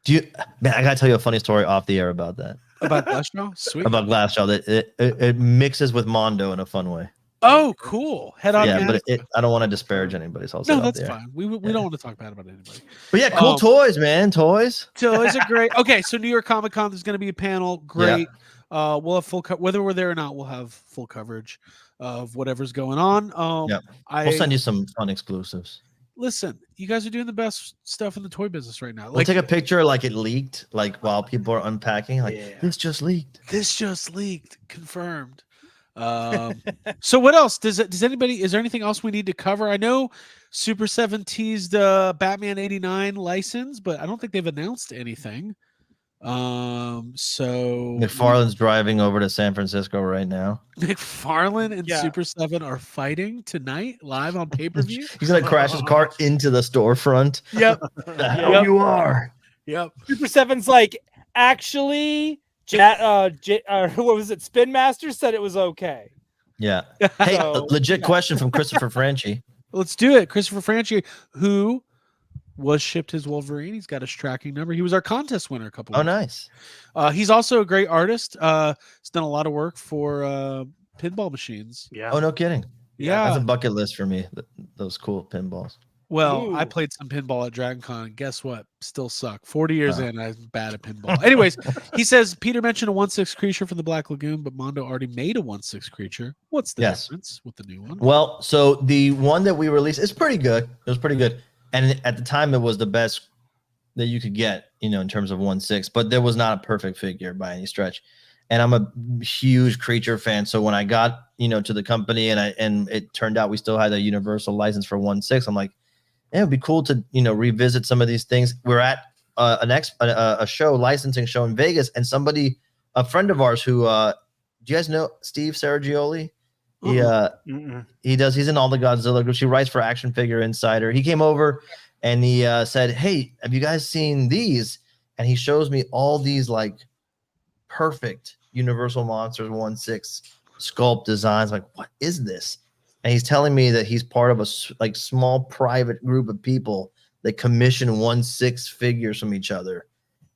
Man, I gotta tell you a funny story off the air about that. About Glassjaw? Sweet. About Glassjaw. That it mixes with Mondo in a fun way. Oh, cool. Head on. Yeah, but I don't want to disparage anybody. So I'll say no, it out that's there. fine. We don't want to talk bad about anybody. But yeah, cool toys, man. Toys. Toys are great. Okay, so New York Comic Con, there's going to be a panel. Great. We'll have full whether we're there or not, we'll have full coverage of whatever's going on. We'll send you some fun exclusives. Listen, you guys are doing the best stuff in the toy business right now. We'll take a picture like it leaked, like while people are unpacking. Like this just leaked. This just leaked. Confirmed. So what else is there anything else we need to cover? I know Super 7 teased Batman 89 license, but I don't think they've announced anything. So McFarlane's driving over to San Francisco right now. McFarlane and Super 7 are fighting tonight live on pay-per-view. He's gonna crash his car into the storefront. Yep. The hell you are. Yep. Super 7's like, actually, what was it? Spin Master said it was okay. Yeah. Hey, So, legit question from Christopher Franchi. Let's do it. Christopher Franchi, who was shipped his Wolverine. He's got his tracking number. He was our contest winner a couple of nice. He's also a great artist. He's done a lot of work for pinball machines. Yeah. Oh, no kidding. Yeah. That's a bucket list for me. Those cool pinballs. Well, I played some pinball at Dragon Con. Guess what? Still suck. 40 years in, I'm bad at pinball. Anyways, he says Peter mentioned a 1/6 creature from the Black Lagoon, but Mondo already made a 1/6 creature. What's the difference with the new one? Well, so the one that we released is pretty good. It was pretty good. And at the time, it was the best that you could get, in terms of 1/6, but there was not a perfect figure by any stretch. And I'm a huge creature fan. So when I got, to the company and it turned out we still had a universal license for 1/6, I'm like, it would be cool to, revisit some of these things. We're at a show, licensing show in Vegas, and a friend of ours who, do you guys know Steve Saragioli? He's in all the Godzilla groups. He writes for Action Figure Insider. He came over and he said, "Hey, have you guys seen these?" And he shows me all these like perfect Universal Monsters 1/6 sculpt designs. Like, what is this? And he's telling me that he's part of a like small private group of people that commission 1/6 figures from each other,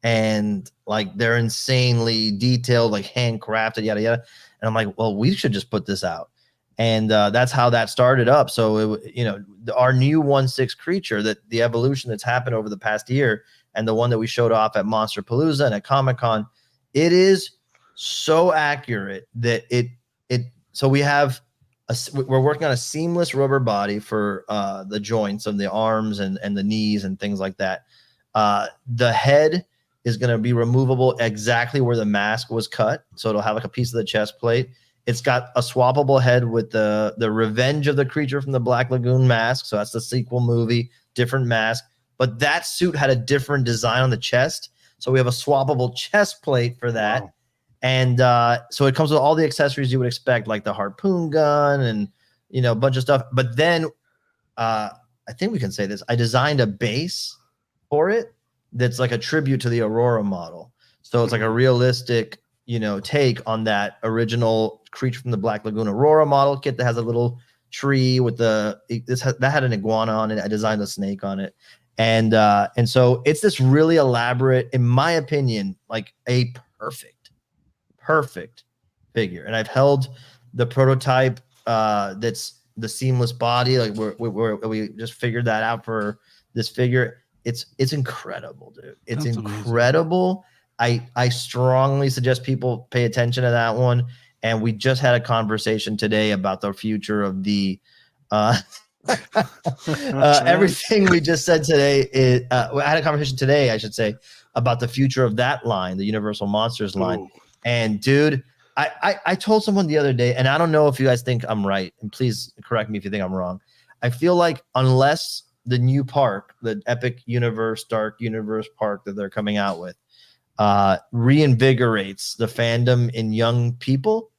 and like they're insanely detailed, like handcrafted, yada yada. And I'm like, well, we should just put this out. And that's how that started up. So our new 1/6 creature, that the evolution that's happened over the past year, and the one that we showed off at Monster Palooza and at Comic-Con, it is so accurate that so we have we're working on a seamless rubber body for the joints of the arms and the knees and things like that. The head is going to be removable exactly where the mask was cut, so it'll have like a piece of the chest plate. It's got a swappable head with the Revenge of the Creature from the Black Lagoon mask, so that's the sequel movie, different mask. But that suit had a different design on the chest, so we have a swappable chest plate for that. Wow. And so it comes with all the accessories you would expect, like the harpoon gun and a bunch of stuff. But then I think we can say this: I designed a base for it that's like a tribute to the Aurora model. So it's like a realistic, take on that original Creature from the Black Lagoon Aurora model kit that has a little tree with that had an iguana on it. I designed a snake on it. And so it's this really elaborate, in my opinion, like a perfect figure. And I've held the prototype that's the seamless body. Like we just figured that out for this figure. It's incredible, dude. It's That's incredible. Amazing. I strongly suggest people pay attention to that one. And we just had a conversation today about the future of the everything we just said today. I had a conversation today, I should say, about the future of that line, the Universal Monsters line. Ooh. And dude, I told someone the other day, and I don't know if you guys think I'm right, and please correct me if you think I'm wrong. I feel like unless the new park, the Epic Universe, Dark Universe park that they're coming out with, reinvigorates the fandom in young people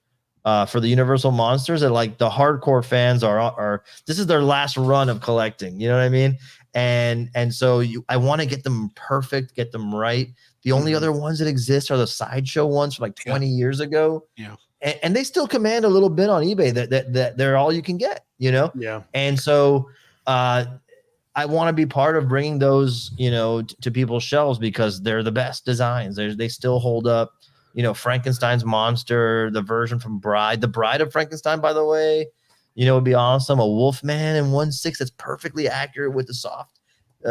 for the Universal Monsters, that like the hardcore fans are this is their last run of collecting. You know what I mean? And so I want to get them perfect, get them right. The only other ones that exist are the sideshow ones from like 20 years ago. Yeah. And they still command a little bit on eBay that they're all you can get, Yeah. And so I want to be part of bringing those, to people's shelves, because they're the best designs. They still hold up. Frankenstein's monster, the version from the Bride of Frankenstein, by the way, would be awesome. A Wolfman in 1/6 that's perfectly accurate with the soft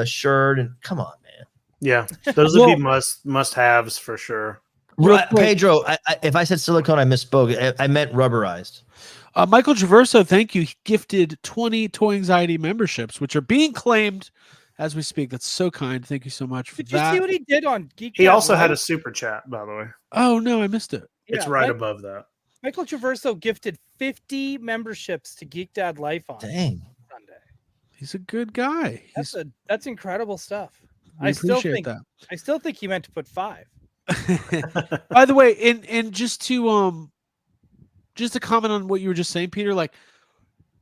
shirt. And come on, man. Yeah, those would be must-haves for sure. Pedro, if I said silicone, I misspoke. I meant rubberized. Michael Traverso, thank you. He gifted 20 Toy Anxiety memberships, which are being claimed as we speak. That's so kind. Thank you so much for that. Did you see what he did on Geek? He also had a super chat, by the way. Oh, no, I missed it. It's right above that. Michael Traverso gifted 50 memberships to Geek Dad Life on Sunday. He's a good guy. That's incredible stuff. I still think he meant to put 5. By the way, and just to comment on what you were just saying, Peter, like,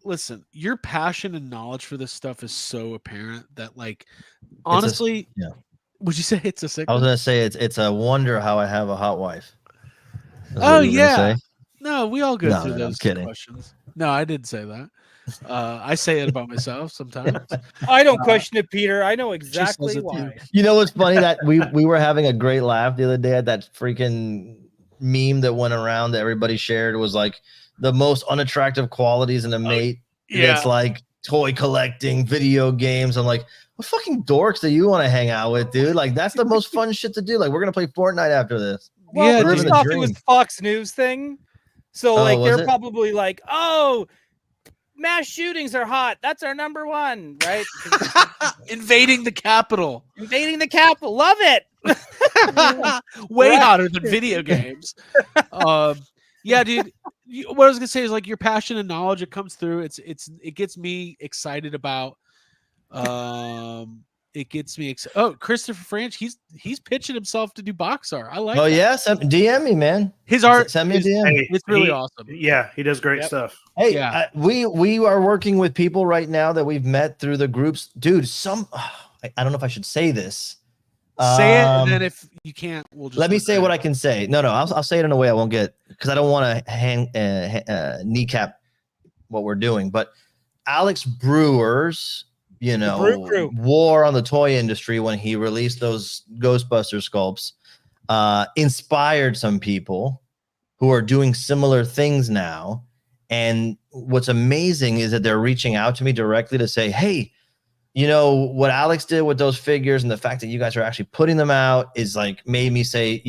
listen, your passion and knowledge for this stuff is so apparent that, like, honestly, would you say it's a sickness? I was gonna say it's a wonder how I have a hot wife. Oh yeah. No, we all go through those questions. No, I didn't say that. I say it about myself sometimes. I don't question it, Peter. I know exactly why. You know what's funny? That we were having a great laugh the other day at that freaking meme that went around that everybody shared. It was like the most unattractive qualities in a mate. Yeah. It's like toy collecting, video games. I'm like, what fucking dorks do you want to hang out with, dude? Like, that's the most fun shit to do. Like, we're gonna play Fortnite after this. Well, first off, it was Fox News thing. So they're probably like, oh, mass shootings are hot. That's our number one, right? Invading the Capitol. Love it. Way hotter than video games. Yeah, dude. What I was gonna say is, like, your passion and knowledge, it comes through. It gets me excited about. It gets me excited. Oh, Christopher Franch, he's pitching himself to do box art. I like. Oh that. Yeah, DM me, man. His art, send me a DM. It's really awesome. Yeah, he does great stuff. Hey, we are working with people right now that we've met through the groups, dude. I don't know if I should say this, Say it, and then if you can't, we'll just let me say what I can say. No, I'll say it in a way I won't get, because I don't want to kneecap what we're doing. But Alex Brewer's, war on the toy industry when he released those Ghostbuster sculpts inspired some people who are doing similar things now. And what's amazing is that they're reaching out to me directly to say, hey, what Alex did with those figures and the fact that you guys are actually putting them out is like made me say,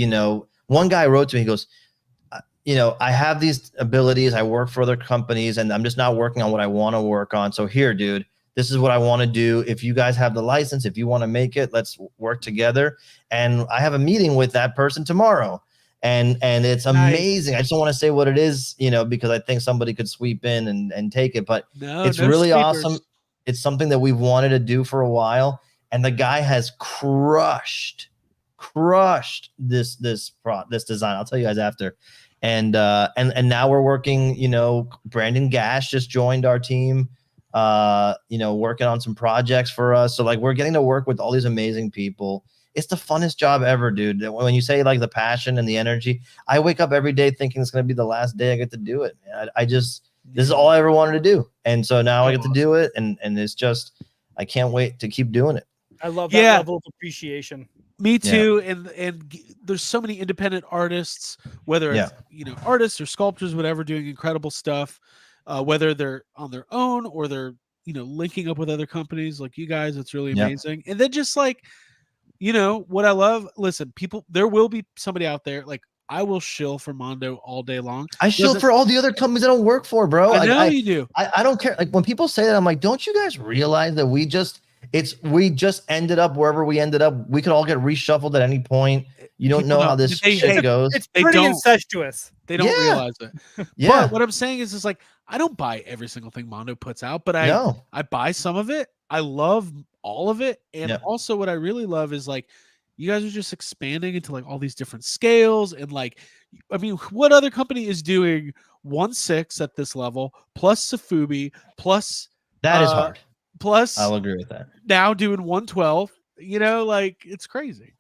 one guy wrote to me, he goes, I have these abilities. I work for other companies and I'm just not working on what I want to work on. So here, dude, this is what I want to do. If you guys have the license, if you want to make it, let's work together. And I have a meeting with that person tomorrow. And it's amazing. Nice. I just don't want to say what it is, because I think somebody could sweep in and take it, but it's really awesome. It's something that we've wanted to do for a while, and the guy has crushed this design. I'll tell you guys after. And now we're working, Brandon Gash just joined our team, working on some projects for us. So like we're getting to work with all these amazing people. It's the funnest job ever, dude. When you say like the passion and the energy, I wake up every day thinking it's going to be the last day I get to do it. This is all I ever wanted to do. And so now I get to do it. And it's just, I can't wait to keep doing it. I love that level of appreciation. Me too. Yeah. And there's so many independent artists, whether it's, artists or sculptors, whatever, doing incredible stuff, whether they're on their own or they're, linking up with other companies like you guys. It's really amazing. And then just like, what I love, listen, people, there will be somebody out there, like I will shill for Mondo all day long. I shill for all the other companies I don't work for, bro. I know you do. I don't care. Like when people say that, I'm like, don't you guys realize that we just ended up wherever we ended up. We could all get reshuffled at any point. You don't know how this shit goes. It's pretty incestuous. They don't realize it. But what I'm saying is like, I don't buy every single thing Mondo puts out, but I buy some of it. I love all of it. And also what I really love is like, you guys are just expanding into like all these different scales. And like, I mean, what other company is doing 1/6 at this level plus Safubi plus that is hard. Plus I'll agree with that. Now doing 112, like it's crazy.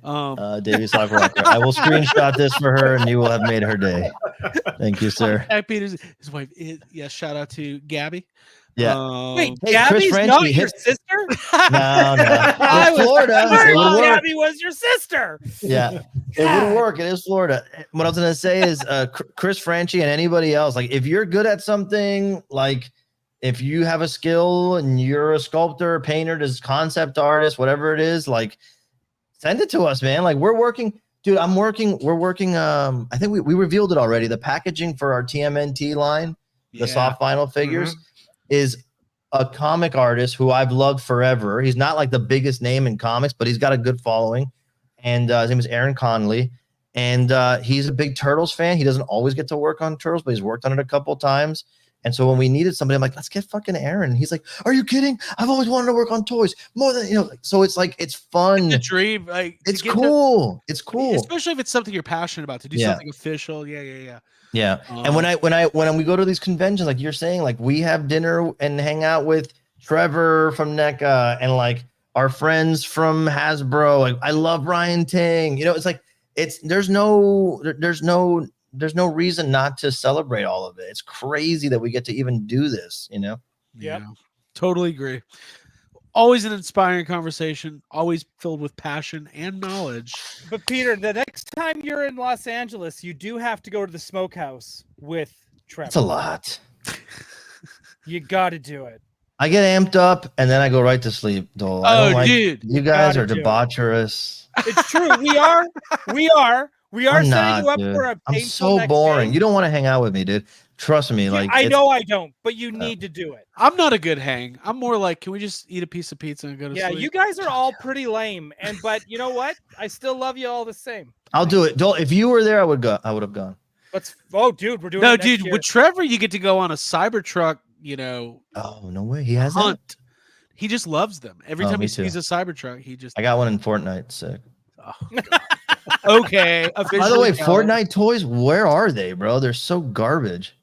Davey Sockrocker. I will screenshot this for her and you will have made her day. Thank you, sir. Peter's his wife is, shout out to Gabby. Yeah. Wait, Gabby's not your sister? No. Florida. Gabby was your sister. Yeah. It wouldn't work. It is Florida. What I was going to say is Chris Franchi and anybody else, like if you're good at something, like if you have a skill and you're a sculptor, painter, concept artist, whatever it is, like send it to us, man. Like we're working, dude. We're working. I think we revealed it already. The packaging for our TMNT line, the soft vinyl figures, is a comic artist who I've loved forever. He's not like the biggest name in comics, but he's got a good following. And his name is Aaron Conley. And he's a big Turtles fan. He doesn't always get to work on Turtles, but he's worked on it a couple of times. And so when we needed somebody, I'm like, let's get fucking Aaron. And he's like, are you kidding? I've always wanted to work on toys more than, so it's like, it's fun. It's a dream. Like, it's cool. It's cool. Especially if it's something you're passionate about, to do something official. Yeah. And when we go to these conventions, like you're saying, like we have dinner and hang out with Trevor from NECA and like our friends from Hasbro. Like I love Ryan Ting. It's like there's no reason not to celebrate all of it. It's crazy that we get to even do this. Yeah, totally agree. Always an inspiring conversation, always filled with passion and knowledge. But Peter, the next time you're in Los Angeles, you do have to go to the smokehouse with Trevor. It's a lot. You got to do it. I get amped up and then I go right to sleep, Dole. Dude. You guys are debaucherous. It's true. We are setting you up for a I'm so boring. You don't want to hang out with me, dude. Trust me. Like I know I don't, but you need to do it. I'm not a good hang. I'm more like, can we just eat a piece of pizza and go to sleep? Yeah, you guys are all pretty lame. But you know what? I still love you all the same. I'll do it. Dole, if you were there, I would have gone. Dude, we're doing No, it next dude, year. with Trevor, you get to go on a Cybertruck, Oh, no way. He has hunt. that? He just loves them. Every time he sees a Cybertruck, he just I got one in Fortnite. Sick. Oh, okay. By the way, Fortnite toys, where are they, bro? They're so garbage.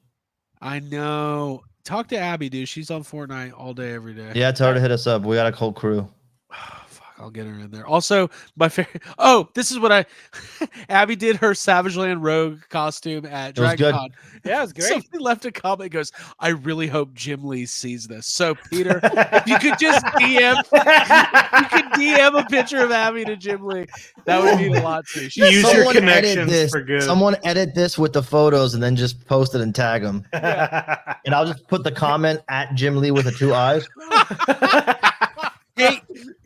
I know. Talk to Abby, dude. She's on Fortnite all day, every day. Yeah, tell her to hit us up. We got a whole crew. Fuck, I'll get her in there. Also, my favorite. Oh, this is what Abby did her Savage Land Rogue costume at It was Dragon good. Con. Yeah, it was great. Somebody left a comment. Goes, I really hope Jim Lee sees this. So Peter, if you could just DM, you could DM a picture of Abby to Jim Lee. That would mean a lot to you. Use your Someone edit connections this. for good. Someone edit this with the photos and then just post it and tag them. And I'll just put the comment at Jim Lee with the 2 eyes. Hey,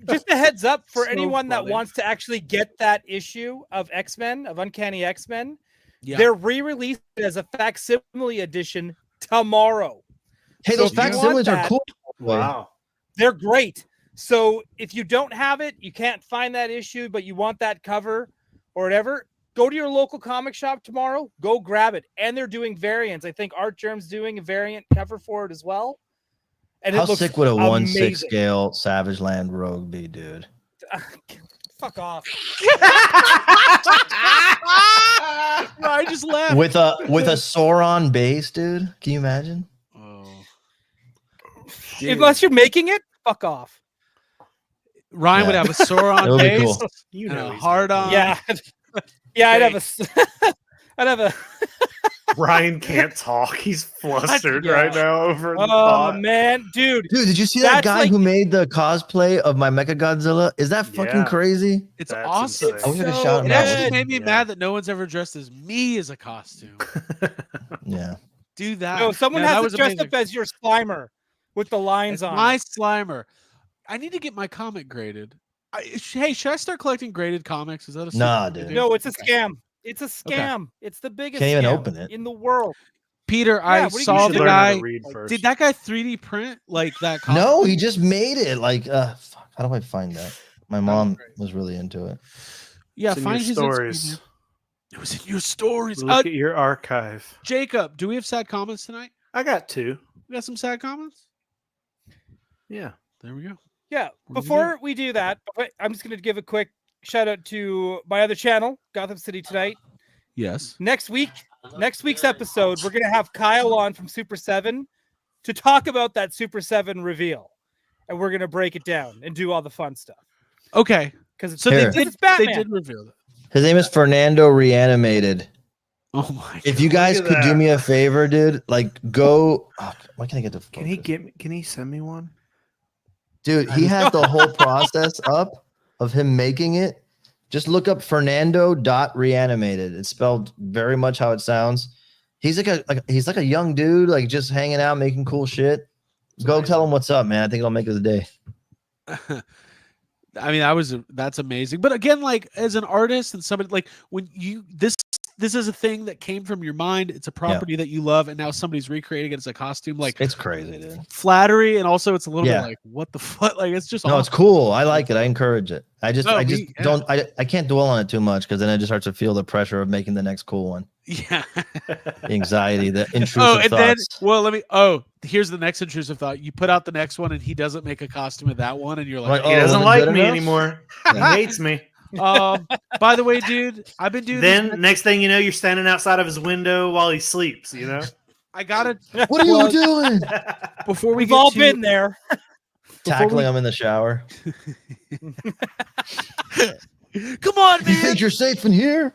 just a heads up for So anyone that funny. wants to actually get that issue of X-Men, of Uncanny X-Men. Yeah. They're re-released as a facsimile edition tomorrow. Hey, So those if you want facsimiles are that- cool. Wow. They're great. So if you don't have it, you can't find that issue, but you want that cover or whatever, go to your local comic shop tomorrow. Go grab it. And they're doing variants. I think Art Germ's doing a variant cover for it as well. And How it looks sick would a 1/6 amazing. scale Savage Land Rogue be, dude? Fuck off. I just laughed. With a Sauron base, dude. Can you imagine? Oh. Unless you're making it, fuck off. Ryan would Yeah. have a Sauron That would be base cool. You and know a he's hard making on. Yeah. Yeah, I'd have a Ryan can't talk. He's flustered Yeah. right now over the Oh thought. man, dude. Dude, did you see that That's guy like- who made the cosplay of my Mecha Godzilla? Is that fucking Yeah. crazy? It's That's awesome. insane. I wish I could So shout him It out. actually good. made me Yeah. mad that no one's ever dressed as me as a costume. Yeah. Do that. No, someone Yeah, that has was to dress amazing. up as your Slimer with the lines It's on. my it. Slimer. I need to get my comic graded. Hey, should I start collecting graded comics? Is that a Nah, secret to dude. do? No, it's a scam. It's a scam. It's the biggest Can't even scam open it. in the world. Peter, Yeah, I what are you saw gonna You the should learn how guy. to read first. Did that guy 3D print like that? Comic? No, he just made it. Like, fuck, how do I find that? My mom great. was really into it. Yeah, It's in find your his stories. Instagram. It was in your stories. Look at your archive. Jacob, do we have sad comments tonight? I got 2. We got some sad comments. Yeah. There we go. Yeah. What do we Before we do that, I'm just going to give a quick shout out to my other channel, Gotham City Tonight. Yes. Next week's episode, we're going to have Kyle on from Super 7 to talk about that Super 7 reveal. And we're going to break it down and do all the fun stuff. Okay. Because it's, So Here. they it's Batman. did reveal that. His name is Fernando Reanimated. Oh my If you guys at could do that. me a favor, dude, like go. Oh, why can't I get the? Can he focus? Can he send me one? Dude, he has the whole process up of him making it. Just look up Fernando.reanimated. It's spelled very much how it sounds. He's like a young dude, like just hanging out, making cool shit. Go tell him what's up, man. I think it'll make his day. I mean, that's amazing. But again, like as an artist and somebody like when you this is a thing that came from your mind. It's a property that you love, and now somebody's recreating it as a costume. Like It's crazy, dude. flattery, and also it's a little Yeah. bit like what the fuck. Like it's just No, it's awesome. cool. I like it. I encourage it. I just No, me- yeah. don't I can't dwell on it too much because then I just start to feel the pressure of making the next cool one. Yeah. The anxiety, the intrusive Oh, and then thoughts. here's the next intrusive thought. You put out the next one, and he doesn't make a costume of that one, and you're like, Right. He Oh, doesn't was it like good me enough? anymore. He Yeah. hates me. By the way, dude, I've been doing. Then next thing you know, you're standing outside of his window while he sleeps. You know. I gotta What are you doing? before we We've get all to- been there. Tackling him in the shower. Come on, You man. think you're safe in here?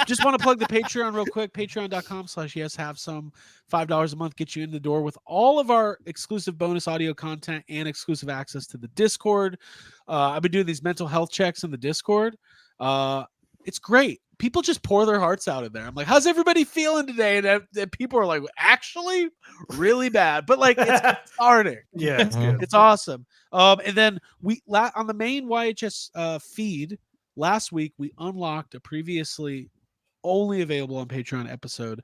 Just want to plug the Patreon real quick. Patreon.com/yes have some. $5 a month gets you in the door with all of our exclusive bonus audio content and exclusive access to the Discord. I've been doing these mental health checks in the Discord. It's great. People just pour their hearts out in there. I'm like, how's everybody feeling today? And people are like, actually, really bad. But like, it's cathartic. Yeah, it's good. It's awesome. And then on the main YHS feed last week, we unlocked a previously only available on Patreon episode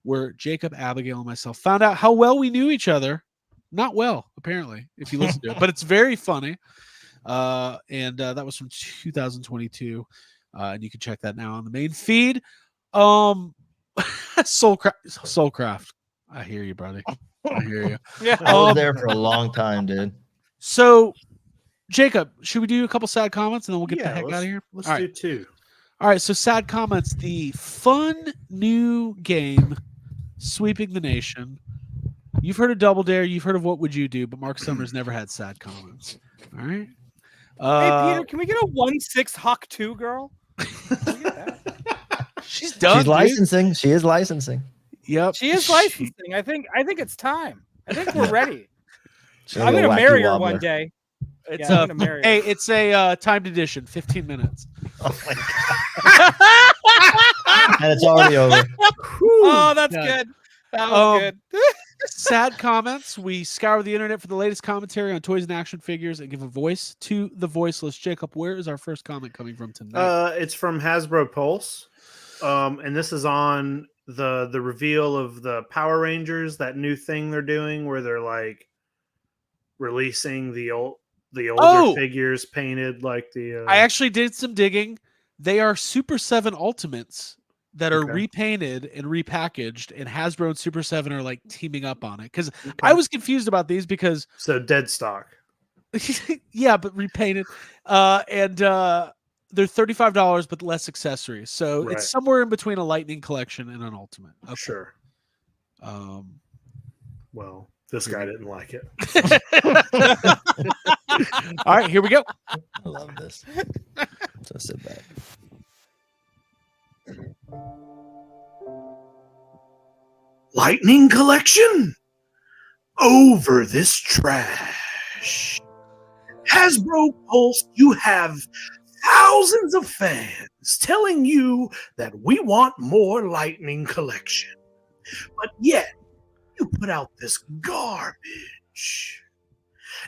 where Jacob, Abigail, and myself found out how well we knew each other. Not well, apparently, if you listen to it, but it's very funny. And that was from 2022. And you can check that now on the main feed. Soulcraft. I hear you, buddy. I hear you. Yeah. I was there for a long time, dude. So, Jacob, should we do a couple sad comments and then we'll get the heck out of here? Let's All do right. 2. All right. So, sad comments. The fun new game sweeping the nation. You've heard of Double Dare. You've heard of What Would You Do? But Mark Summers never had sad comments. All right. Hey Peter, can we get a 1/6 Huck 2 girl? Can we get that? She's done. She's dude. licensing. She is licensing. Yep. She is licensing. I think it's time. I think we're ready. She's I'm like a gonna wacky marry her wobbler. one day. It's Yeah, I'm gonna marry her. hey, it's a timed edition, 15 minutes. Oh my god. And it's already over. Oh, that's Yeah. good. That was good. Sad comments. We scour the internet for the latest commentary on toys and action figures and give a voice to the voiceless. Jacob, where is our first comment coming from tonight? It's from Hasbro Pulse, and this is on the reveal of the Power Rangers, that new thing they're doing where they're like releasing the older figures painted like the. I actually did some digging. They are Super 7 Ultimates that are Okay. repainted and repackaged, and Hasbro and Super 7 are like teaming up on it. Because I was confused about these because so dead stock. yeah, but repainted. And they're $35, but less accessories. So Right. it's somewhere in between a Lightning collection and an Ultimate. Okay. Sure. Well, this guy didn't like it. All right, here we go. I love this. So sit back. Lightning collection? Over this trash. Hasbro Pulse, you have thousands of fans telling you that we want more Lightning collection. But yet, you put out this garbage.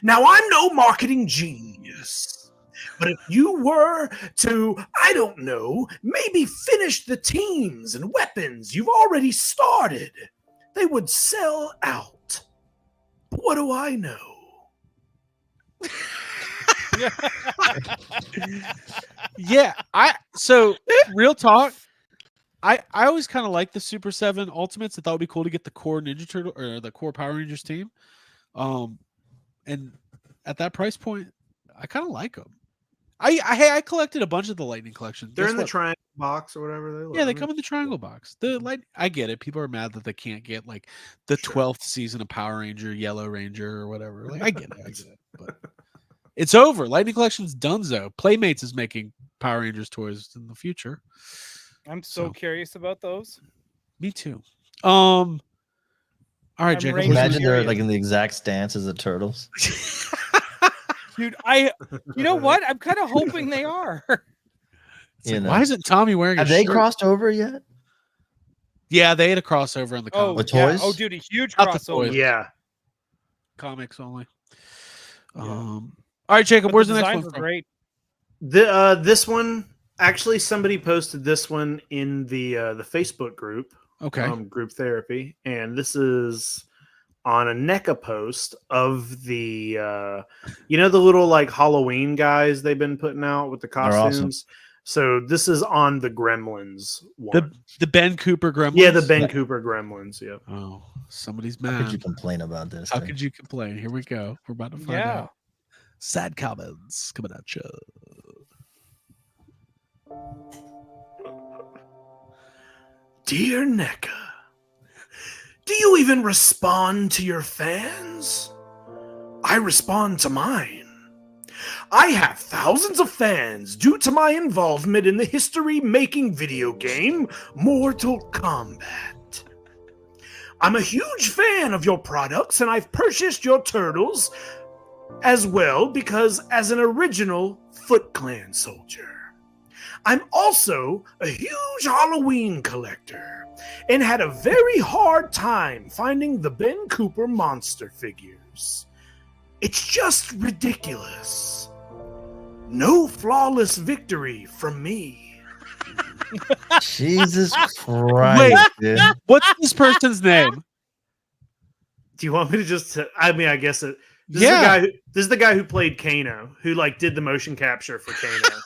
Now, I'm no marketing genius, but if you were to, I don't know, maybe finish the teams and weapons you've already started, they would sell out. But what do I know? Yeah, so real talk. I always kind of like the Super 7 Ultimates. I thought it would be cool to get the core Ninja Turtle or the core Power Rangers team. And at that price point, I kind of like them. I collected a bunch of the Lightning collection. They're Guess in the what? triangle box or whatever. Yeah, they come in the triangle box. The light, I get it. People are mad that they can't get like the 12th season of Power Ranger, Yellow Ranger, or whatever. Like, I get it. But it's over. Lightning collection's donezo. Playmates is making Power Rangers toys in the future. I'm so curious about those. Me too. All right, I'm Jacob. Ranger Imagine they're curious. like in the exact stance as the turtles. Dude, you know what? I'm kind of hoping they are. It's like, why isn't Tommy wearing? Have a they shirt? crossed over yet? Yeah, they had a crossover on the Oh, comics. With yeah. toys? Oh, dude, a huge Not the crossover. toys. Yeah. Comics only. Yeah. All right, Jacob. But Where's the the next designs one were from? great. This one actually, somebody posted this one in the Facebook group. Okay. Group therapy, and this is on a NECA post of the the little like Halloween guys they've been putting out with the They're awesome. costumes. So this is on the Gremlins one. The Ben Cooper Gremlins. Yeah, the Ben Cooper Gremlins. Yep. Oh, somebody's How could you mad. complain about this? How thing? could you complain? Here we go. We're about to find Yeah. out. Sad comments coming at you. Dear NECA, do you even respond to your fans? I respond to mine. I have thousands of fans due to my involvement in the history-making video game Mortal Kombat. I'm a huge fan of your products, and I've purchased your turtles as well because as an original Foot Clan soldier. I'm also a huge Halloween collector and had a very hard time finding the Ben Cooper monster figures. It's just ridiculous. No flawless victory from me. Jesus Christ, dude. What's this person's name? Do you want me to just? I mean, I guess it. This Yeah. is the guy who played Kano, who like did the motion capture for Kano.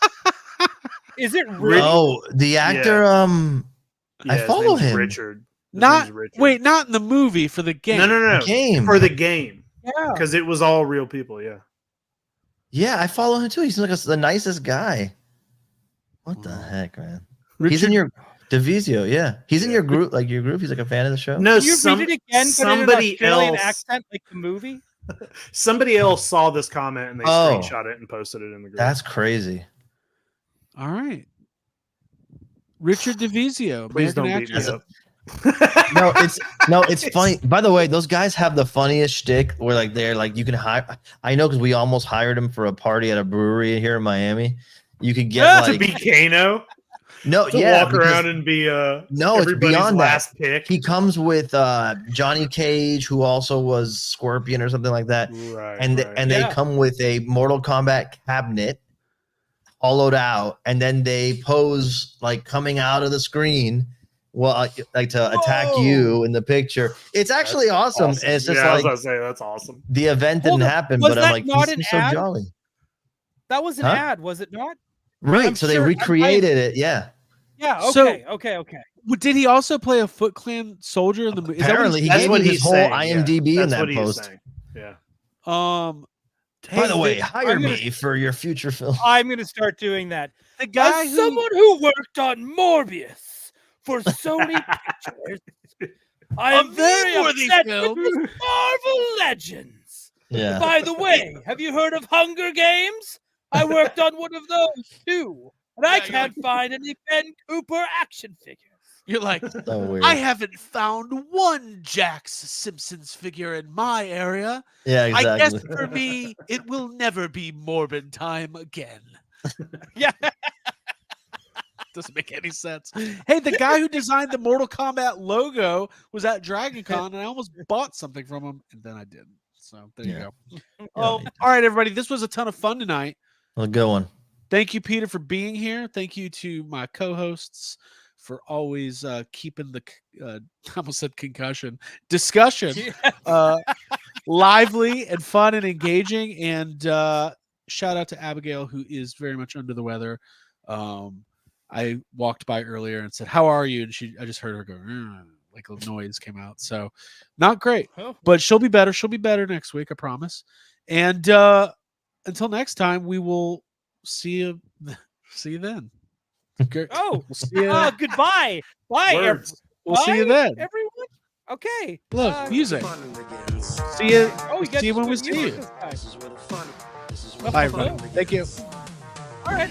Is it really? Oh, the actor. Yeah, I his follow name's him. Richard. His Not name's Richard. wait, not in the movie for the game. No. Game. For the game, Yeah. because it was all real people. Yeah. Yeah, I follow him too. He seems like the nicest guy. What the heck, man? He's in Richard- your Divisio, yeah. He's in your group, He's like a fan of the show. No, Can you read it again, but in an somebody Australian else. accent like the movie? Somebody else saw this comment and they Oh. screenshot it and posted it in the group. That's crazy. All right. Richard DeVizio. Please don't American beat me actor. up. It's funny. By the way, those guys have the funniest shtick where like they're like you can hire. I know because we almost hired him for a party at a brewery here in Miami. You could get To like be Kano, no, to yeah, walk because- around and be no, it's everybody's beyond that. last pick. He comes with Johnny Cage, who also was Scorpion or something like that, Right, and right. they come with a Mortal Kombat cabinet, hollowed out, and then they pose like coming out of the screen. Well, like to attack you in the picture. It's actually awesome. And it's just I was like gonna say that's awesome. the event didn't Hold on. happen, Was but I'm that like, not this an is so ad? jolly. That was an Huh? ad, was it not? Right. I'm So sure- they I'm recreated it. Yeah. Yeah. So- Okay. Did he also play a Foot Clan soldier in the movie? Apparently, he That's gave what me his he's whole saying, IMDb in That's that what he's post. saying. Yeah. By the way, I'm hire gonna- me for your future film. I'm gonna start doing that. the guy As who someone who worked on Morbius for Sony Pictures, I am very meme-worthy upset film. with this Marvel Legends. Yeah. By the way, have you heard of Hunger Games? I worked on one of those too, and I Yeah, you're can't find any Ben Cooper action figures. you're like, So weird. I haven't found one Jax Simpsons figure in my area. Yeah, I guess exactly. for me, it will never be Morbin time again. Yeah. Doesn't make any sense. Hey, the guy who designed the Mortal Kombat logo was at Dragon Con, and I almost bought something from him, and then I didn't. So there you Yeah. go. Yeah, All right, everybody. This was a ton of fun tonight. a good one. Thank you, Peter, for being here. Thank you to my co-hosts for always keeping the I almost said concussion discussion lively and fun and engaging. And shout out to Abigail, who is very much under the weather. I walked by earlier and said, "How are you?" And I just heard her go, like a noise came out. So not great, Oh. but she'll be better. She'll be better next week, I promise. And until next time, we will see you. See you then. Oh, We'll see you. goodbye. Bye, Words. We'll see you then. everyone. Okay. Look, music. See you. Oh, we got See you when we some see music you. this time. Bye, everybody. Thank you. All right.